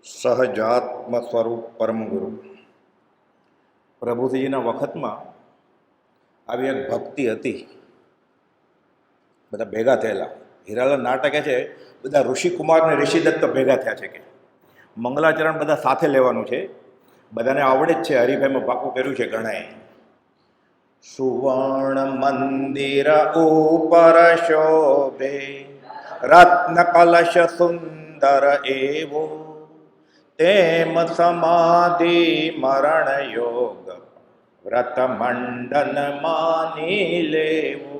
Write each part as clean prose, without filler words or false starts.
સહજાત્મ સ્વરૂપ પરમ ગુરુ પ્રભુજીના વખતમાં આવી એક ભક્તિ હતી. બધા ભેગા થયેલા. હીરાલાલ નાટકે છે બધા ઋષિકુમાર ને ઋષિદત્ત ભેગા થયા છે કે મંગલાચરણ બધા સાથે લેવાનું છે. બધાને આવડે જ છે, હરિભાઈમાં પાકું કર્યું છે ઘણાએ. સુવર્ણ મંદિર ઉપર શોભે રત્ન કલશ સુંદર એવો, તેમ સમાધિ મરણ યોગ વ્રત મંડન માની લેવો.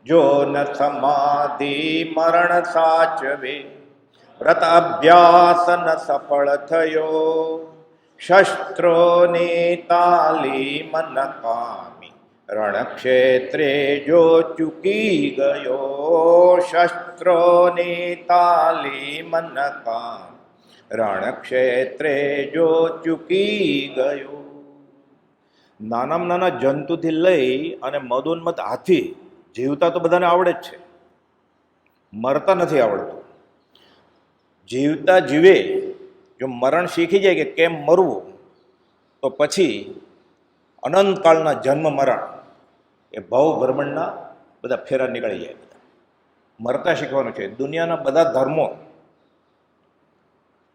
જો ન સમાધિ મરણ સાચવે, વ્રત અભ્યાસ ન સફળ થયો. શસ્ત્રોની તાલીમ નકામી, રણક્ષેત્રે જો ચૂકી ગયો. શસ્ત્રોની તાલીમ નકામી, રણક્ષેત્રે જો ચૂકી ગયો. નાનામાં નાના જંતુથી લઈ અને મદોન્મત હાથી જીવતા તો બધાને આવડે જ છે, મરતા નથી આવડતું. જીવતા જીવે જો મરણ શીખી જાય કે કેમ મરવું, તો પછી અનંતકાળના જન્મ મરણ એ ભવ બ્રહ્માંડના બધા ફેરા નીકળી જાય. બધા મરતા શીખવાનું છે. દુનિયાના બધા ધર્મો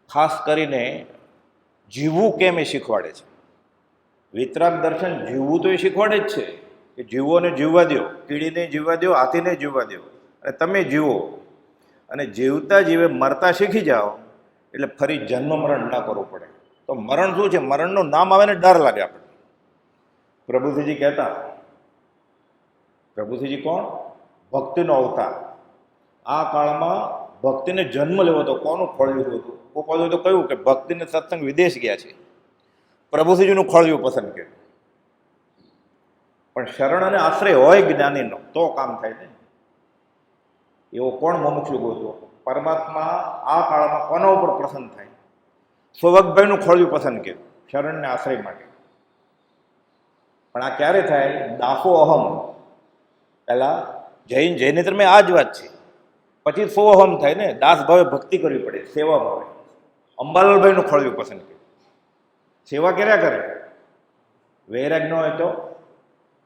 ખાસ કરીને જીવવું કેમ એ શીખવાડે છે. વિતરાગ દર્શન જીવવું તો એ શીખવાડે જ છે કે જીવોને જીવવા દો, કીડીને જીવવા દો, હાથીને જીવવા દો, અને તમે જીવો. અને જીવતા જીવે મરતા શીખી જાઓ એટલે ફરી જન્મ મરણ ના કરવું પડે. તો મરણ શું છે? મરણનું નામ આવે ને ડર લાગે આપણે. પ્રભુજીજી કહેતા, પ્રભુજીજી કોણ? ભક્તિનો અવતાર. આ કાળમાં ભક્તિને જન્મ લેવો તો કોનું ખોળ્યું હતું? ગોપાલે તો કહ્યું કે ભક્તિને સત્સંગ વિદેશ ગયા છે. પ્રભુજીનું ખોળ્યું પસંદ કર્યું. પણ શરણ અને આશ્રય હોય જ્ઞાનીનો તો કામ થાય ને. એવો કોણ મુમુક્ષુ ગોતો? પરમાત્મા આ કાળમાં કોના ઉપર પ્રસન્ન થાય? સૌભાગભાઈનું ખોળ્યું પસંદ કર્યું શરણને આશ્રય માટે. પણ આ ક્યારે થાય? દાસો અહમ. પહેલા જૈનેતરમાં આ જ વાત છે, પછી સો અહમ થાય ને. દાસ ભાવે ભક્તિ કરવી પડે, સેવા ભાવે. અંબાલાલભાઈનું ખોળ્યું પસંદ કર્યું. સેવા કર્યા કરે. વૈરાગ ન હોય તો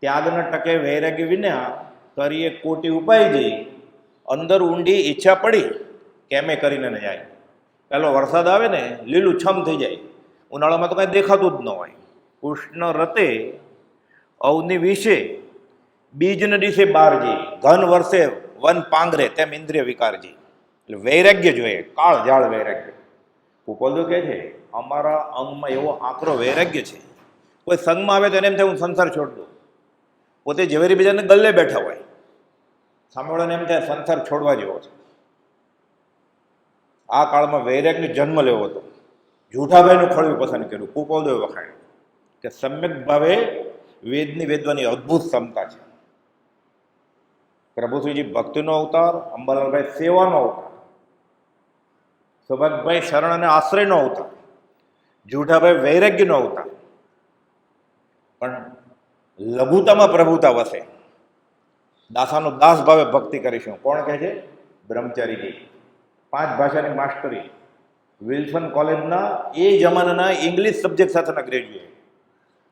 ત્યાગ ન ટકે વૈરાગ્ય વિના કરીએ કોટી ઉપાય જઈ. અંદર ઊંડી ઈચ્છા પડી કેમે કરીને ન જાય. પેલો વરસાદ આવે ને લીલું છમ થઈ જાય. ઉનાળામાં તો કાંઈ દેખાતું જ ન હોય. કૃષ્ણ રતે અવની વિશે બીજને દિશે બારજી, ઘન વર્ષે વન પાંગરે તેમ ઇન્દ્રિય વિકારજી. એટલે વૈરાગ્ય જોઈએ, કાળ ઝાળ વૈરાગ્ય. ભૂપોલજો કહે છે અમારા અંગમાં એવો આકરો વૈરાગ્ય છે, કોઈ સંગમાં આવે તો એને એમ થાય હું સંસાર છોડ દઉં. પોતે ઝવેરી બીજાને ગલ્લે બેઠા હોય, સામેવાળાને એમ થાય સંસાર છોડવા જેવો છે. આ કાળમાં વૈરાગનો જન્મ લેવો હતો. જૂઠાભાઈનું ખોળ્યું પસંદ કર્યું. કુપોલદેવ વખાણ્યું કે સમ્યક ભાવે વેદની વેદવાની અદ્ભુત ક્ષમતા છે. પ્રભુશ્રીજી ભક્તિનો અવતાર, અંબાલાલભાઈ સેવાનો અવતાર, સૌભાગભાઈ શરણ અને આશ્રયનો અવતાર, જૂઠાભાઈ વૈરાગ્યનો અવતાર. પણ લઘુતામાં પ્રભુતા વસે. દાસાનો દાસ ભાવે ભક્તિ કરીશું. કોણ કહે છે? બ્રહ્મચારીજી. 5 ભાષાની માસ્ટરી. વિલ્સન કોલેજના એ જમાનાના ઇંગ્લિશ સબ્જેક્ટ સાથેના ગ્રેજ્યુએટ.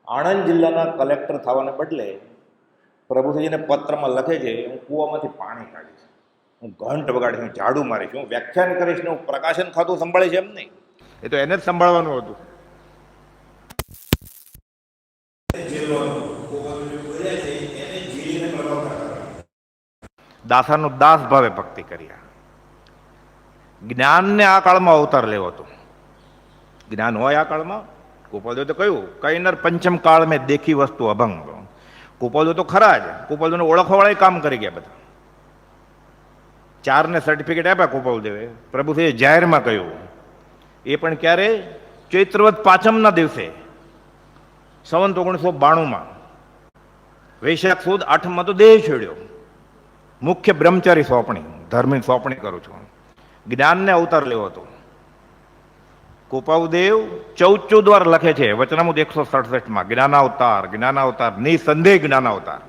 આણંદ જિલ્લાના કલેક્ટર થવાને બદલે પ્રભુજીને પત્રમાં લખે છે હું કૂવામાંથી પાણી કાઢીશ, હું ઘંટ વગાડીશ, હું ઝાડુ મારીશ, હું વ્યાખ્યાન કરીશ ને હું પ્રકાશન ખાતું સંભાળીશ. એમ નહીં, એ તો એને જ સંભાળવાનું હતું. દાસાનો દાસ ભાવે ભક્તિ કર્યા. જ્ઞાનને આ કાળમાં અવતાર લેવો હતો. જ્ઞાન હોય આ કાળમાં. ગોપાલદેવ તો કહ્યું કઈ નર પંચમ કાળ મેં દેખી વસ્તુ અભંગ. ગોપાલદેવ તો ખરા જ. ગોપાલદેવને ઓળખવાવાળા કામ કરી ગયા બધા. 4 સર્ટિફિકેટ આપ્યા ગોપાલદેવે. પ્રભુએ જાહેરમાં કહ્યું. એ પણ ક્યારે? ચૈત્રવદ પાંચમના દિવસે, સંવત 1992. વૈશાખ સુદ 8માં તો દેહ છોડ્યો. મુખ્ય બ્રહ્મચારી સોંપણી, ધર્મની સોંપણી કરું છું. જ્ઞાનને અવતાર લેવો હતો. કુપાવદેવ 14 વાર લખે છે વચનામૃત 167માં જ્ઞાનાવતાર, જ્ઞાનાવતાર, નિસંદેહ જ્ઞાનાવતાર.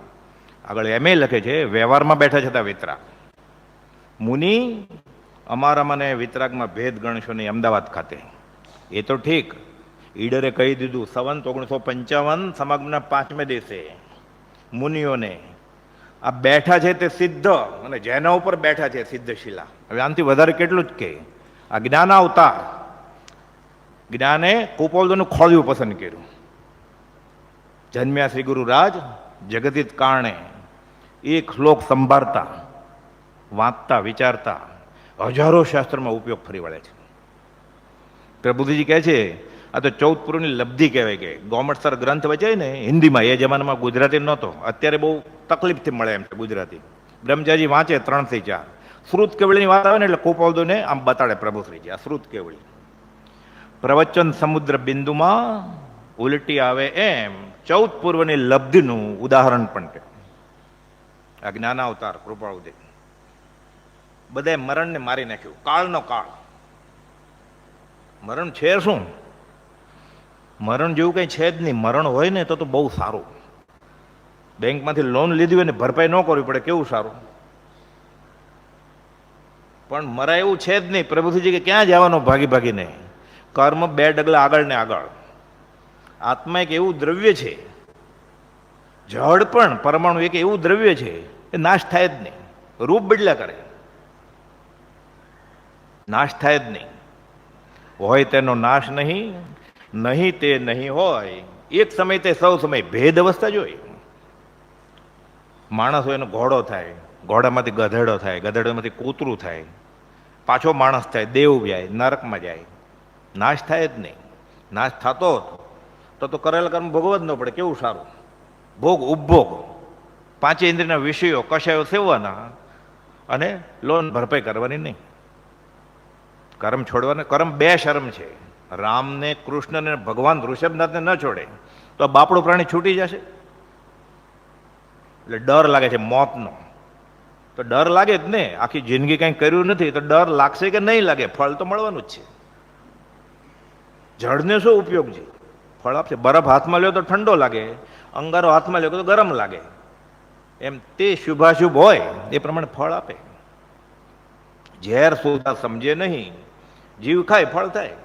આગળ એમ લખે છે વ્યવહારમાં બેઠા છતાં વિતરાગ. મુનિ અમારા મને વિતરાગમાં ભેદ ગણશો નહીં. અમદાવાદ ખાતે એ તો ઠીક, ઈડરે કહી દીધું સંવંત 1955 સમાગમના 5મે દિવસે મુનિઓને આ બેઠા છે તે સિદ્ધ, અને જેના ઉપર બેઠા છે સિદ્ધશિલા. હવે આનાથી વધારે કેટલું જ કે આ જ્ઞાન અવતાર, જ્ઞાને કુપોલદોનું ખોળ્યું પસંદ કર્યું. જન્મ્યા શ્રી ગુરુરાજ જગતિત કારણે, એક શ્લોક સંભાળતા, વાંચતા, વિચારતા હજારો શાસ્ત્રમાં ઉપયોગ ફરી વળે છે. પ્રબુદ્ધજી કહે છે આ તો 14 પુરુની લબ્ધિ કહેવાય. કે ગોમટસર ગ્રંથ વચાય ને હિન્દીમાં, એ જમાનામાં ગુજરાતી નહોતો, અત્યારે બહુ તકલીફથી મળે એમ છે ગુજરાતી. બ્રહ્મચારી વાંચે 3 થી 4. શ્રુત કેવળીની વાત આવે ને એટલે કુપોલદોને આમ બતાડે પ્રભુશ્રીજી, આ શ્રુત કેવળી. પ્રવચન સમુદ્ર બિંદુમાં ઉલટી આવે એમ 14 પૂર્વની લબ્ધિનું ઉદાહરણ પણ છે આ જ્ઞાનાવતાર કૃપાળુદેવ. બધાએ મરણને મારી નાખ્યું, કાળનો કાળ. મરણ છે શું? મરણ જેવું કંઈ છે જ નહીં. મરણ હોય ને તો બહુ સારું. બેંકમાંથી લોન લીધી હોય ને ભરપાઈ ન કરવી પડે, કેવું સારું. પણ મરાય એવું છે જ નહીં. પ્રભુજી કે ક્યાં જવાનું ભાગી ભાગીને? કર્મ 2 ડગલા આગળ ને આગળ. આત્મા એક એવું દ્રવ્ય છે, જળ પણ પરમાણુ એક એવું દ્રવ્ય છે એ નાશ થાય જ નહીં. રૂપ બદલ્યા કરે, નાશ થાય જ નહીં. હોય તેનો નાશ નહીં, નહીં તે નહીં હોય. એક સમય તે સૌ સમય ભેદ અવસ્થા જોઈ. માણસ હોય એનો ઘોડો થાય, ઘોડામાંથી ગધેડો થાય, ગધેડોમાંથી કૂતરું થાય, પાછો માણસ થાય, દેવ જાય, નરકમાં જાય. નાશ થાય જ નહીં. નાશ થતો તો કરેલા કર્મ ભોગવવા જ ન પડે, કેવું સારું. ભોગ ઉપભોગ, 5 ઇન્દ્રિયના વિષયો કશાયો સેવવાના અને લોન ભરપાઈ કરવાની નહીં. કર્મ છોડવાને, કર્મ 2 શરમ છે. રામને, કૃષ્ણને, ભગવાન ઋષભનાથને ન છોડે તો આ બાપડું પ્રાણી છૂટી જશે. એટલે ડર લાગે છે મોતનો. તો ડર લાગે જ ને, આખી જિંદગી કંઈ કર્યું નથી તો ડર લાગશે કે નહીં લાગે? ફળ તો મળવાનું જ છે. જળને શું ઉપયોગ છે? ફળ આપશે. બરફ હાથમાં લ્યો તો ઠંડો લાગે, અંગારો હાથમાં લ્યો તો ગરમ લાગે. એમ તે શુભાશુભ હોય એ પ્રમાણે ફળ આપે. ઝેર સુધા સમજે નહીં, જીવ ખાય ફળ થાય.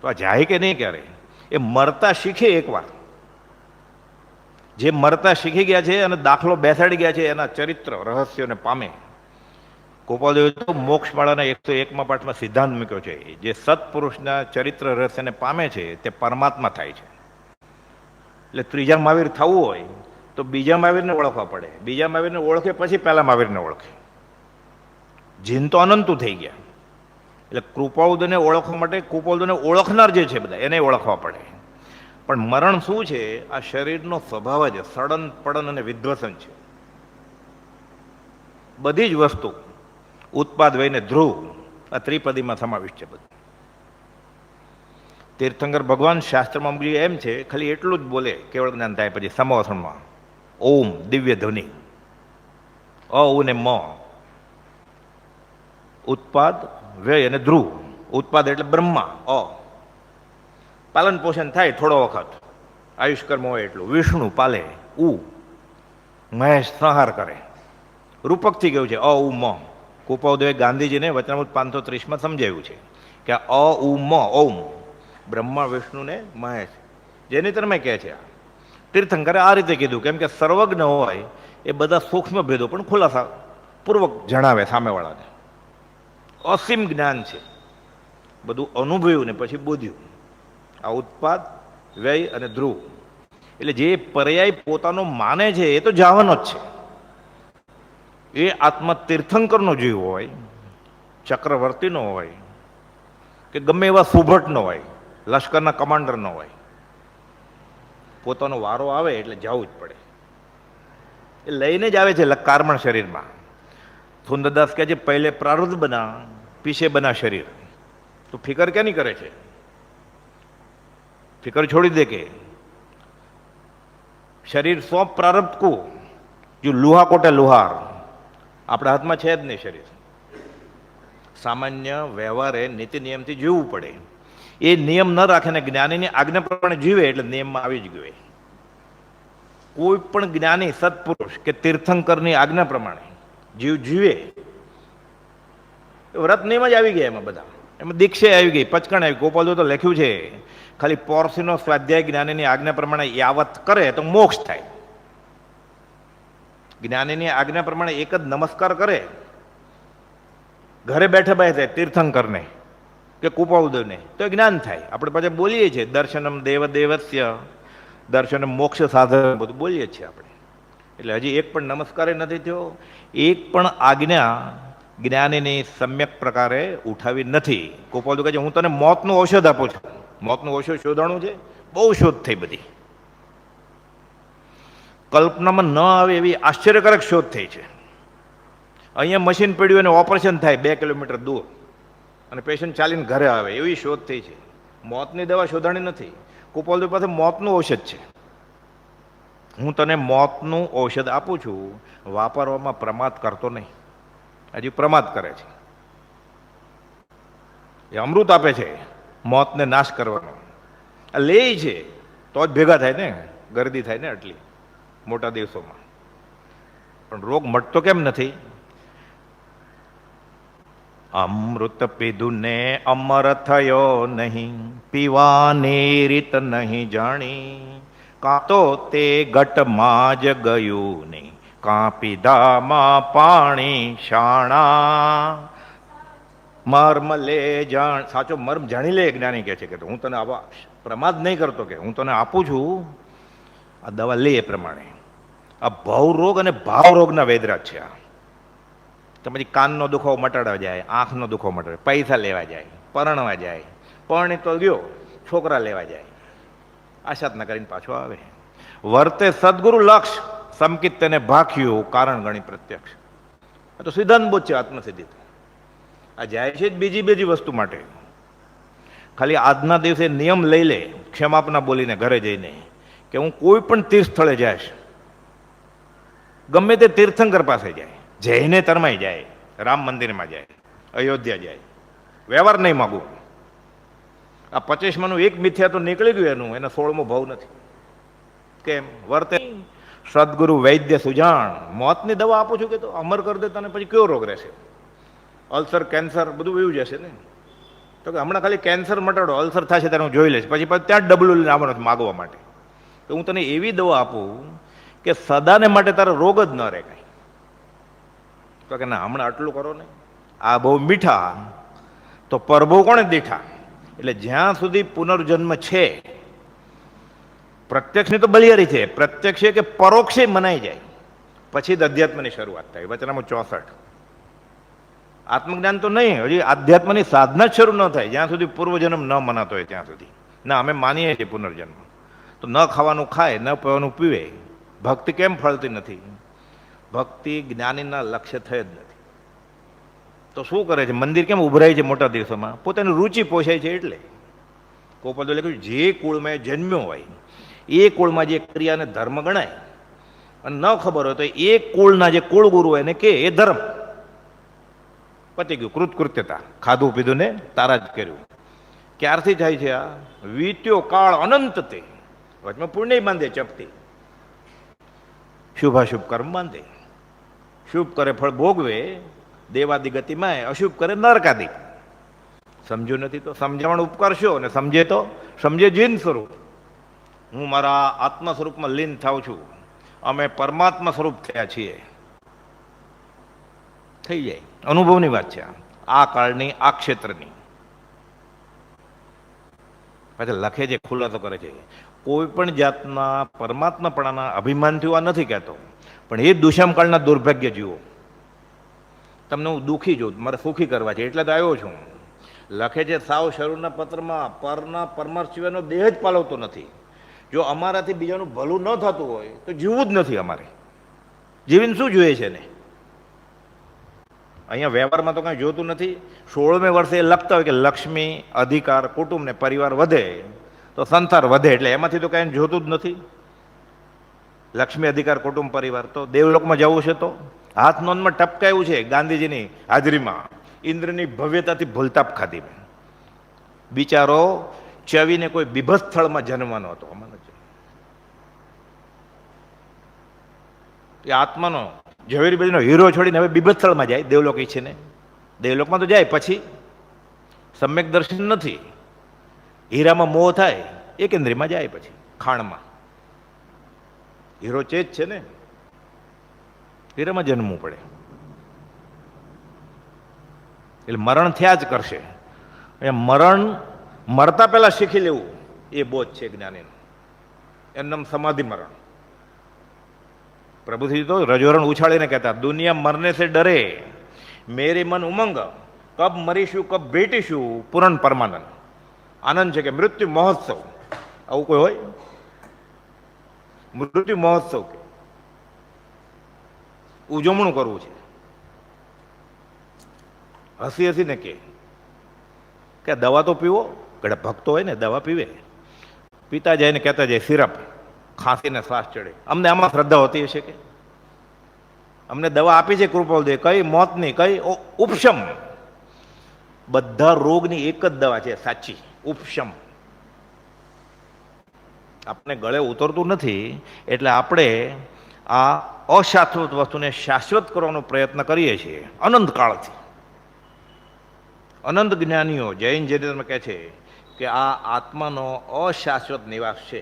તો આ જાય કે નહીં ક્યારે? એ મરતા શીખે એકવાર. જે મરતા શીખી ગયા છે અને દાખલો બેસાડી ગયા છે એના ચરિત્ર રહસ્યોને પામે. ગોપાલદેવે તો મોક્ષમાળાના 101મા પાઠમાં સિદ્ધાંત મૂક્યો છે, જે સત્પુરુષના ચરિત્ર રહસ્યને પામે છે તે પરમાત્મા થાય છે. એટલે ત્રીજા મહાવીર થવું હોય તો બીજા મહાવીરને ઓળખવા પડે. બીજા મહાવીરને ઓળખે પછી પહેલા મહાવીરને ઓળખે. જીન તો અનંતું થઈ ગયા. એટલે કૃપાળુદેવને ઓળખવા માટે કૃપાળુદેવને ઓળખનાર જે છે બધા એને ઓળખવા પડે. પણ મરણ શું છે? આ શરીરનો સ્વભાવ જ સડન પડન અને વિધ્વસન છે. બધી જ વસ્તુ ઉત્પાદ વયને ધ્રુવ, આ ત્રિપદીમાં સમાવિષ્ટ છે બધું. તીર્થંકર ભગવાન શાસ્ત્રમાં એમ છે, ખાલી એટલું જ બોલે કેવળ જ્ઞાન થાય પછી સમવસનમાં ઓમ દિવ્ય ધ્વનિ, અ ઉ ને મ, ઉત્પાદ વ્યય અને ધ્રુવ. ઉત્પાદ એટલે બ્રહ્મા, અ પાલન પોષણ થાય થોડો વખત, આયુષ્કર્મ હોય એટલું. વિષ્ણુ પાલે, ઉ મહેશ સંહાર કરે. રૂપકથી કેવું છે અ ઉ મ. કૃપાળુદેવે ગાંધીજીને વચનામૃત 530માં સમજાવ્યું છે કે અ ઉ મ ઓમ, બ્રહ્મા વિષ્ણુને મહેશ, જેની તમે કહે છે. તીર્થંકરે આ રીતે કીધું કેમ કે સર્વજ્ઞ હોય એ બધા સૂક્ષ્મ ભેદો પણ ખુલાસા પૂર્વક જણાવે સામેવાળાને. અસીમ જ્ઞાન છે, બધું અનુભવ્યું ને પછી બોધ્યું. આ ઉત્પાદ વ્યય અને ધ્રુવ એટલે જે પર્યાય પોતાનો માને છે એ તો જવાનો જ છે. એ આત્મા તીર્થંકરનો જીવ હોય, ચક્રવર્તીનો હોય કે ગમે એવા સુભટનો હોય, લશ્કરના કમાન્ડરનો હોય, પોતાનો વારો આવે એટલે જવું જ પડે. એ લઈને જ આવે છે કાર્મણ શરીરમાં. સુંદરદાસ કહે છે પહેલે પ્રારબ્ધ બના પીછે બના શરીર. તો ફિકર ક્યાંની કરે છે? ફિકર છોડી દે કે શરીર સોંપ પ્રારબ્ધ કો, જો લુહા કોટે લુહાર. આપણા હાથમાં છે જ નહીં શરીર. સામાન્ય વ્યવહારે નીતિ નિયમથી જીવવું પડે. એ નિયમ ન રાખે ને જ્ઞાનીની આજ્ઞા પ્રમાણે જીવે એટલે નિયમમાં આવી જ ગયો. કોઈ પણ જ્ઞાની સત્પુરુષ કે તીર્થંકરની આજ્ઞા પ્રમાણે જીવ જીવે, વ્રત નિયમ જ આવી ગયા એમાં બધા. એમાં દીક્ષા આવી ગઈ, પચકણ આવી. ગોપાલ તો લખ્યું છે ખાલી પોર્સીનો સ્વાધ્યાય જ્ઞાનીની આજ્ઞા પ્રમાણે યાવત કરે તો મોક્ષ થાય. જ્ઞાનીની આજ્ઞા પ્રમાણે એક જ નમસ્કાર કરે, ઘરે બેઠા બેઠે તીર્થંકરને કે કુપાઉદેવને, તો જ્ઞાન થાય. આપણે પાછા બોલીએ છીએ દર્શનમ દેવદેવસ્ય, દર્શનમ મોક્ષ સાધન, બધું બોલીએ છીએ આપણે. એટલે હજી એક પણ નમસ્કાર નથી થયો, એક પણ આજ્ઞા જ્ઞાનીની સમ્યક પ્રકારે ઉઠાવી નથી. ગોપાલ કહે છે હું તને મોતનું ઔષધ આપું છું. મોતનું ઔષધ શોધાણું છે, બહુ શોધ થઈ બધી, કલ્પનામાં ન આવે એવી આશ્ચર્યકારક શોધ થઈ છે. અહીંયા મશીન પડ્યું અને ઓપરેશન થાય 2 કિલોમીટર દૂર અને પેશન્ટ ચાલીને ઘરે આવે, એવી શોધ થઈ છે. મોતની દવા શોધાણી નથી. ગોપાલદેવ પાસે મોતનું ઔષધ છે. હું તને મોતનું ઔષધ આપું છું, વાપરવામાં પ્રમાદ કરતો નહીં. હજી પ્રમાદ કરે છે. એ અમૃત આપે છે મોતને નાશ કરવાનો. આ લે છે તો જ ભેગા થાય ને, ગરદી થાય ને આટલી મોટા દિવસોમાં. પણ રોગ મટતો કેમ નથી? અમૃત પીધું ને અમર થયો નહીં, પીવાની રીત નહીં જાણી. કાં તો તે ઘટમાં જ ગયું નહીં, કાં પીધામાં પાણી શાણા. મર્મ લે જાણ, સાચો મર્મ જાણી લે. જ્ઞાની કહે છે કે હું તને આવા પ્રમાદ નહીં કરતો, કે હું તને આપું છું આ દવા લે. એ પ્રમાણે આ ભવ રોગ અને ભાવ રોગના વેદરાજ છે. આ તો પછી કાનનો દુખાવો મટાડવા જાય, આંખનો દુખાવો મટાડે, પૈસા લેવા જાય, પરણવા જાય, પરણી તો ગયો, છોકરા લેવા જાય, આશાત ન કરીને પાછો આવે. વર્તે સદગુરુ લક્ષ, સમકિત તેને ભાખ્યું, કારણ ગણી પ્રત્યક્ષ. આ તો સિદ્ધાંત બોધ છે આત્મસિદ્ધિ. આ જાય છે જ બીજી વસ્તુ માટે. ખાલી આજના દિવસે નિયમ લઈ લે, ક્ષમાપના બોલીને ઘરે જઈને, કે હું કોઈ પણ તીર્થ સ્થળે જઈશ, ગમે તે તીર્થંકર પાસે જાય, જઈને તરમાઈ જાય, રામ મંદિરમાં જાય, અયોધ્યા જાય, વ્યવહાર નહીં માગું. આ 25માનું એક મિથ્યા તો નીકળી ગયું, એને 16મો ભાવ નથી. કેમ? વર્તે સદગુરુ વૈદ્ય સુજાણ, મોતની દવા આપું છું કે તો અમર કરી દે તને, પછી કયો રોગ રહેશે? અલ્સર, કેન્સર બધું વયું જશે ને. તો કે હમણાં ખાલી કેન્સર મટાડો, અલ્સર થશે ત્યારે હું જોઈ લઈશ, પછી ત્યાં જ ડબલું લઈને આવવાનું માગવા માટે. તો હું તને એવી દવા આપું કે સદાને માટે તારો રોગ જ ન રહે કાંઈ. તો કે ના, હમણાં આટલું કરો ને, આ બહુ મીઠા તો પરભો કોણે દીઠા. એટલે જ્યાં સુધી પુનર્જન્મ છે, પ્રત્યક્ષની તો બલિયારી છે, પ્રત્યક્ષ કે પરોક્ષે મનાઈ જાય, પછી જ અધ્યાત્મની શરૂઆત થાય. વચનામાં 64. આત્મજ્ઞાન તો નહીં, હજી આધ્યાત્મની સાધના જ શરૂ ન થાય જ્યાં સુધી પૂર્વજન્મ ન મનાતો હોય ત્યાં સુધી. ના, અમે માનીએ છીએ પુનર્જન્મ, તો ન ખાવાનું ખાય, ન પીવાનું પીવે. ભક્તિ કેમ ફળતી નથી? ભક્તિ જ્ઞાનીના લક્ષ્ય થઈ જ નથી. તો શું કરે છે? મંદિર કેમ ઉભરાય છે મોટા દિવસોમાં? પોતાની રુચિ પોષાય છે એટલે. ગોપાલ લખ્યું જે કુળમાં જન્મ્યો હોય એ કુળમાં જે ક્રિયા અને ધર્મ ગણાય, અને ન ખબર હોય તો એ કુળના જે કુળગુરુ હોય એને કે એ ધર્મ. પતી ગયું, કૃતકૃત્યતા, ખાધું પીધું ને તારા જ કર્યું. ક્યારથી થાય છે આ? વીત્યો કાળ અનંત તે. વચમાં પુણ્ય બાંધે ચપટી, શુભાશુભ કર્મ બાંધે. શુભ કરે ફળ ભોગવે, દેવાદી ગતિમાં, અશુભ કરે નરકાદી. સમજ્યું નથી તો સમજાવણ ઉપકરશો, અને સમજે તો સમજે જીન સ્વરૂપ. હું મારા આત્મા સ્વરૂપમાં લીન થાઉં છું, અમે પરમાત્મા સ્વરૂપ થયા છીએ. થઈ જાય, અનુભવની વાત છે આ કાળની, આ ક્ષેત્રની. પાછા લખે છે, ખુલાસો કરે છે, કોઈ પણ જાતના પરમાત્માપણાના અભિમાનથી આ નથી કહેતો, પણ એ દુષ્મકાળના દુર્ભાગ્ય જીવો. તમને હું દુઃખી જોઉં, મારે સુખી કરવા છે એટલે તો આવ્યો છું. લખે છે સાવ શરૂના પત્રમાં, પરના પરમાર્થ સિવાયનો દેહ જ પાલવતો નથી. જો અમારાથી બીજાનું ભલું ન થતું હોય તો જીવવું જ નથી અમારે. જીવીને શું જોઈએ છે ને? અહીંયા વ્યવહારમાં તો કાંઈ જોતું નથી. 16મે વર્ષે એ લખતા હોય કે લક્ષ્મી, અધિકાર, કુટુંબ ને પરિવાર વધે તો સંસાર વધે, એટલે એમાંથી તો કાંઈ જોતું જ નથી. લક્ષ્મી, અધિકાર, કુટુંબ, પરિવાર, તો દેવલોકમાં જવું છે તો હાથ નોંધમાં ટપકાયું છે ગાંધીજીની હાજરીમાં. ઇન્દ્રની ભવ્યતાથી ભૂલતાપ ખાધી. બિચારો ચવીને કોઈ બીભત્સ સ્થળમાં જન્મવાનો હતો. એ આત્માનો ઝવેરીબાઈનો હીરો છોડીને હવે બીભત્સ સ્થળમાં જાય, દેવલોક ઈચ્છીને. દેવલોકમાં તો જાય, પછી સમ્યક દર્શન નથી. હીરામાં મોહ થાય, એકેન્દ્રિયમાં જાય, પછી ખાણમાં. હીરો ચેત છે ને, હીરામાં જન્મવું પડે. એટલે મરણ થયા જ કરશે. મરણ મરતા પહેલા શીખી લેવું એ બોધ છે જ્ઞાનીનો. એનું નામ સમાધિ મરણ. પ્રભુજી તો રજોરણ ઉછાળીને કહેતા, દુનિયા મરને સે ડરે, મેરે મન ઉમંગ, કબ મરીશું કબ ભેટીશું પૂરણ પરમાનંદ. આનંદ છે કે મૃત્યુ મહોત્સવ. આવું કોઈ હોય? મૃત્યુ મહોત્સવ કે ઉજવણું કરવું છે. હસી હસીને કે દવા તો પીવો. ઘણા ભક્તો હોય ને દવા પીવે, પીતા જાય ને કહેતા જાય સિરપ, ખાંસીને શ્વાસ ચડે. અમને આમાં શ્રદ્ધા હોતી હશે કે? અમને દવા આપી છે કૃપાલદેવ, કઈ મોતની, કઈ ઉપશમ. બધા રોગની એક જ દવા છે સાચી, ઉપશમ. આપણે ગળે ઉતરતું નથી, એટલે આપણે આ અશાશ્વત વસ્તુને શાશ્વત કરવાનો પ્રયત્ન કરીએ છીએ અનંત કાળથી. અનંત જ્ઞાનીઓ જૈન જૈન કહે છે કે આ આત્માનો અશાશ્વત નિવાસ છે.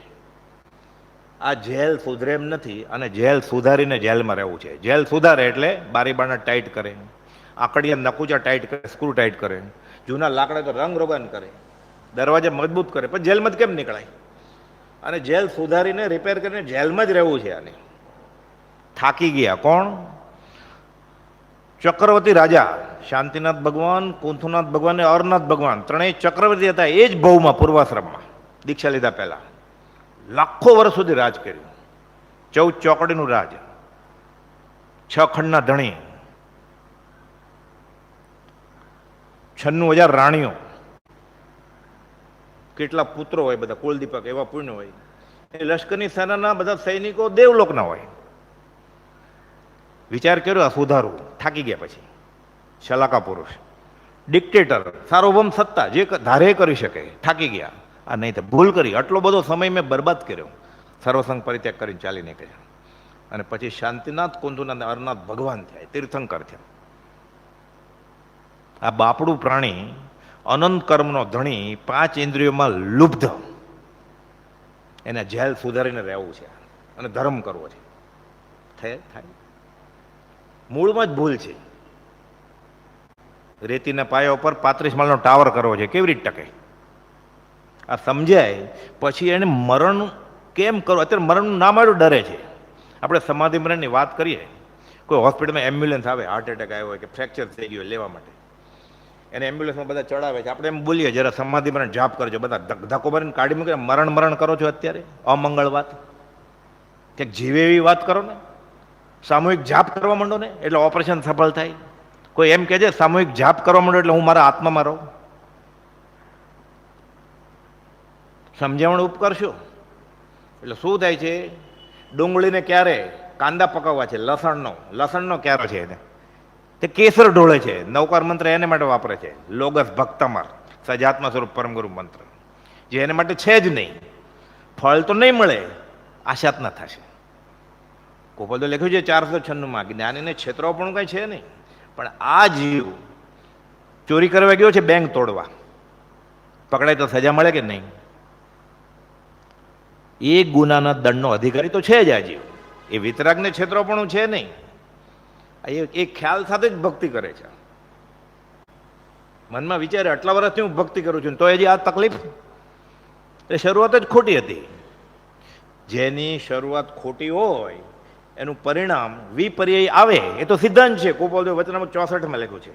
આ જેલ સુધરે એમ નથી, અને જેલ સુધારીને જેલમાં રહેવું છે. જેલ સુધારે એટલે બારી બારણા ટાઈટ કરે, આકડિયા નકુચા ટાઈટ કરે, સ્ક્રૂ ટાઈટ કરે, જૂના લાકડા તો રંગ રોગન કરે, દરવાજા મજબૂત કરે, પણ જેલમાં કેમ નીકળાય? અને જેલ સુધારીને રિપેર કરીને જેલમાં જ રહેવું છે. આને થાકી ગયા કોણ? ચક્રવર્તી રાજા શાંતિનાથ ભગવાન, કુંથુનાથ ભગવાન અને અરનાથ ભગવાન ત્રણેય ચક્રવર્તી હતા એ જ ભવમાં, પૂર્વાશ્રમમાં દીક્ષા લીધા પહેલા. લાખો વર્ષ સુધી રાજ કર્યું. 14 ચોકડીનું રાજ, 6 ખંડના ધણી, 96,000 રાણીઓ, કેટલા પુત્રો હોય, બધા કુલદીપક એવા પુણ્ય હોય. એ લશ્કરની સેનાના બધા સૈનિકો દેવલોકના હોય. વિચાર કર્યો આ સુધારવું, થાકી ગયા. પછી શલાકા પુરુષ, ડિક્ટેટર, સાર્વભૌમ સત્તા, જે ધારે કરી શકે, થાકી ગયા. આ નહીં તો ભૂલ કરી, આટલો બધો સમય મેં બરબાદ કર્યો. સર્વસંગ પરિત્યાગ કરીને ચાલી નીકળ્યા. અને પછી શાંતિનાથ, કુંતુનાથ, અરનાથ ભગવાન થયા, તીર્થંકર થયા. આ બાપડું પ્રાણી, અનંત કર્મનો ધણી, 5 ઇન્દ્રિયોમાં લુબ્ધ, એને જેલ સુધારીને રહેવું છે અને ધર્મ કરવો છે. થાય મૂળમાં જ ભૂલ છે. રેતીના પાયા ઉપર 35 માળનો ટાવર કરવો છે, કેવી રીતે ટકે? આ સમજાય પછી એને મરણ કેમ કરવું? અત્યારે મરણનું નામ આવ્યું ડરે છે. આપણે સમાધિ મરણની વાત કરીએ, કોઈ હોસ્પિટલમાં એમ્બ્યુલન્સ આવે, હાર્ટ એટેક આવ્યો હોય કે ફ્રેક્ચર થઈ ગયું લેવા માટે, એને એમ્બ્યુલન્સમાં બધા ચડાવે છે. આપણે એમ બોલીએ જરા સમાધિ મરણ જાપ કરજો, બધા ધક્કો મારીને કાઢી મૂકે. મરણ કરો છો અત્યારે, અમંગળ વાત. ક્યાંક જીવે એવી વાત કરો ને, સામૂહિક જાપ કરવા માંડો ને એટલે ઓપરેશન સફળ થાય. કોઈ એમ કહે છે સામૂહિક જાપ કરવા માંડો એટલે હું મારા આત્મામાં રહું. સમજાવણ ઉપકરશો એટલે શું થાય છે? ડુંગળીને ક્યારે કાંદા પકાવવા છે, લસણનો ક્યારો છે એને, તે કેસર ઢોળે છે. નવકાર મંત્ર એને માટે વાપરે છે, લોગસ ભક્તમર, સજાત્મા સ્વરૂપ પરમગુરુ મંત્ર, જે એને માટે છે જ નહીં. ફળ તો નહીં મળે, આશાત ન થશે. ગોપાલ લખ્યું છે 496માં, જ્ઞાનીને છેતરાપણું કંઈ છે નહીં. પણ આ જીવ ચોરી કરવા ગયો છે, બેંક તોડવા, પકડાય તો સજા મળે કે નહીં? એ ગુનાના દંડનો અધિકારી તો છે જ આ જીવ. એ વિતરાગને છેતરાપણું છે નહીં. એ ખ્યાલ સાથે જ ભક્તિ કરે છે. મનમાં વિચારે આટલા વર્ષથી હું ભક્તિ કરું છું તો હજી આ તકલીફ. એ શરૂઆત જ ખોટી હતી. જેની શરૂઆત ખોટી હોય એનું પરિણામ વિપર્યય આવે, એ તો સિદ્ધાંત છે. ગોપાલદેવ વચનામૃત 64માં લખ્યું છે.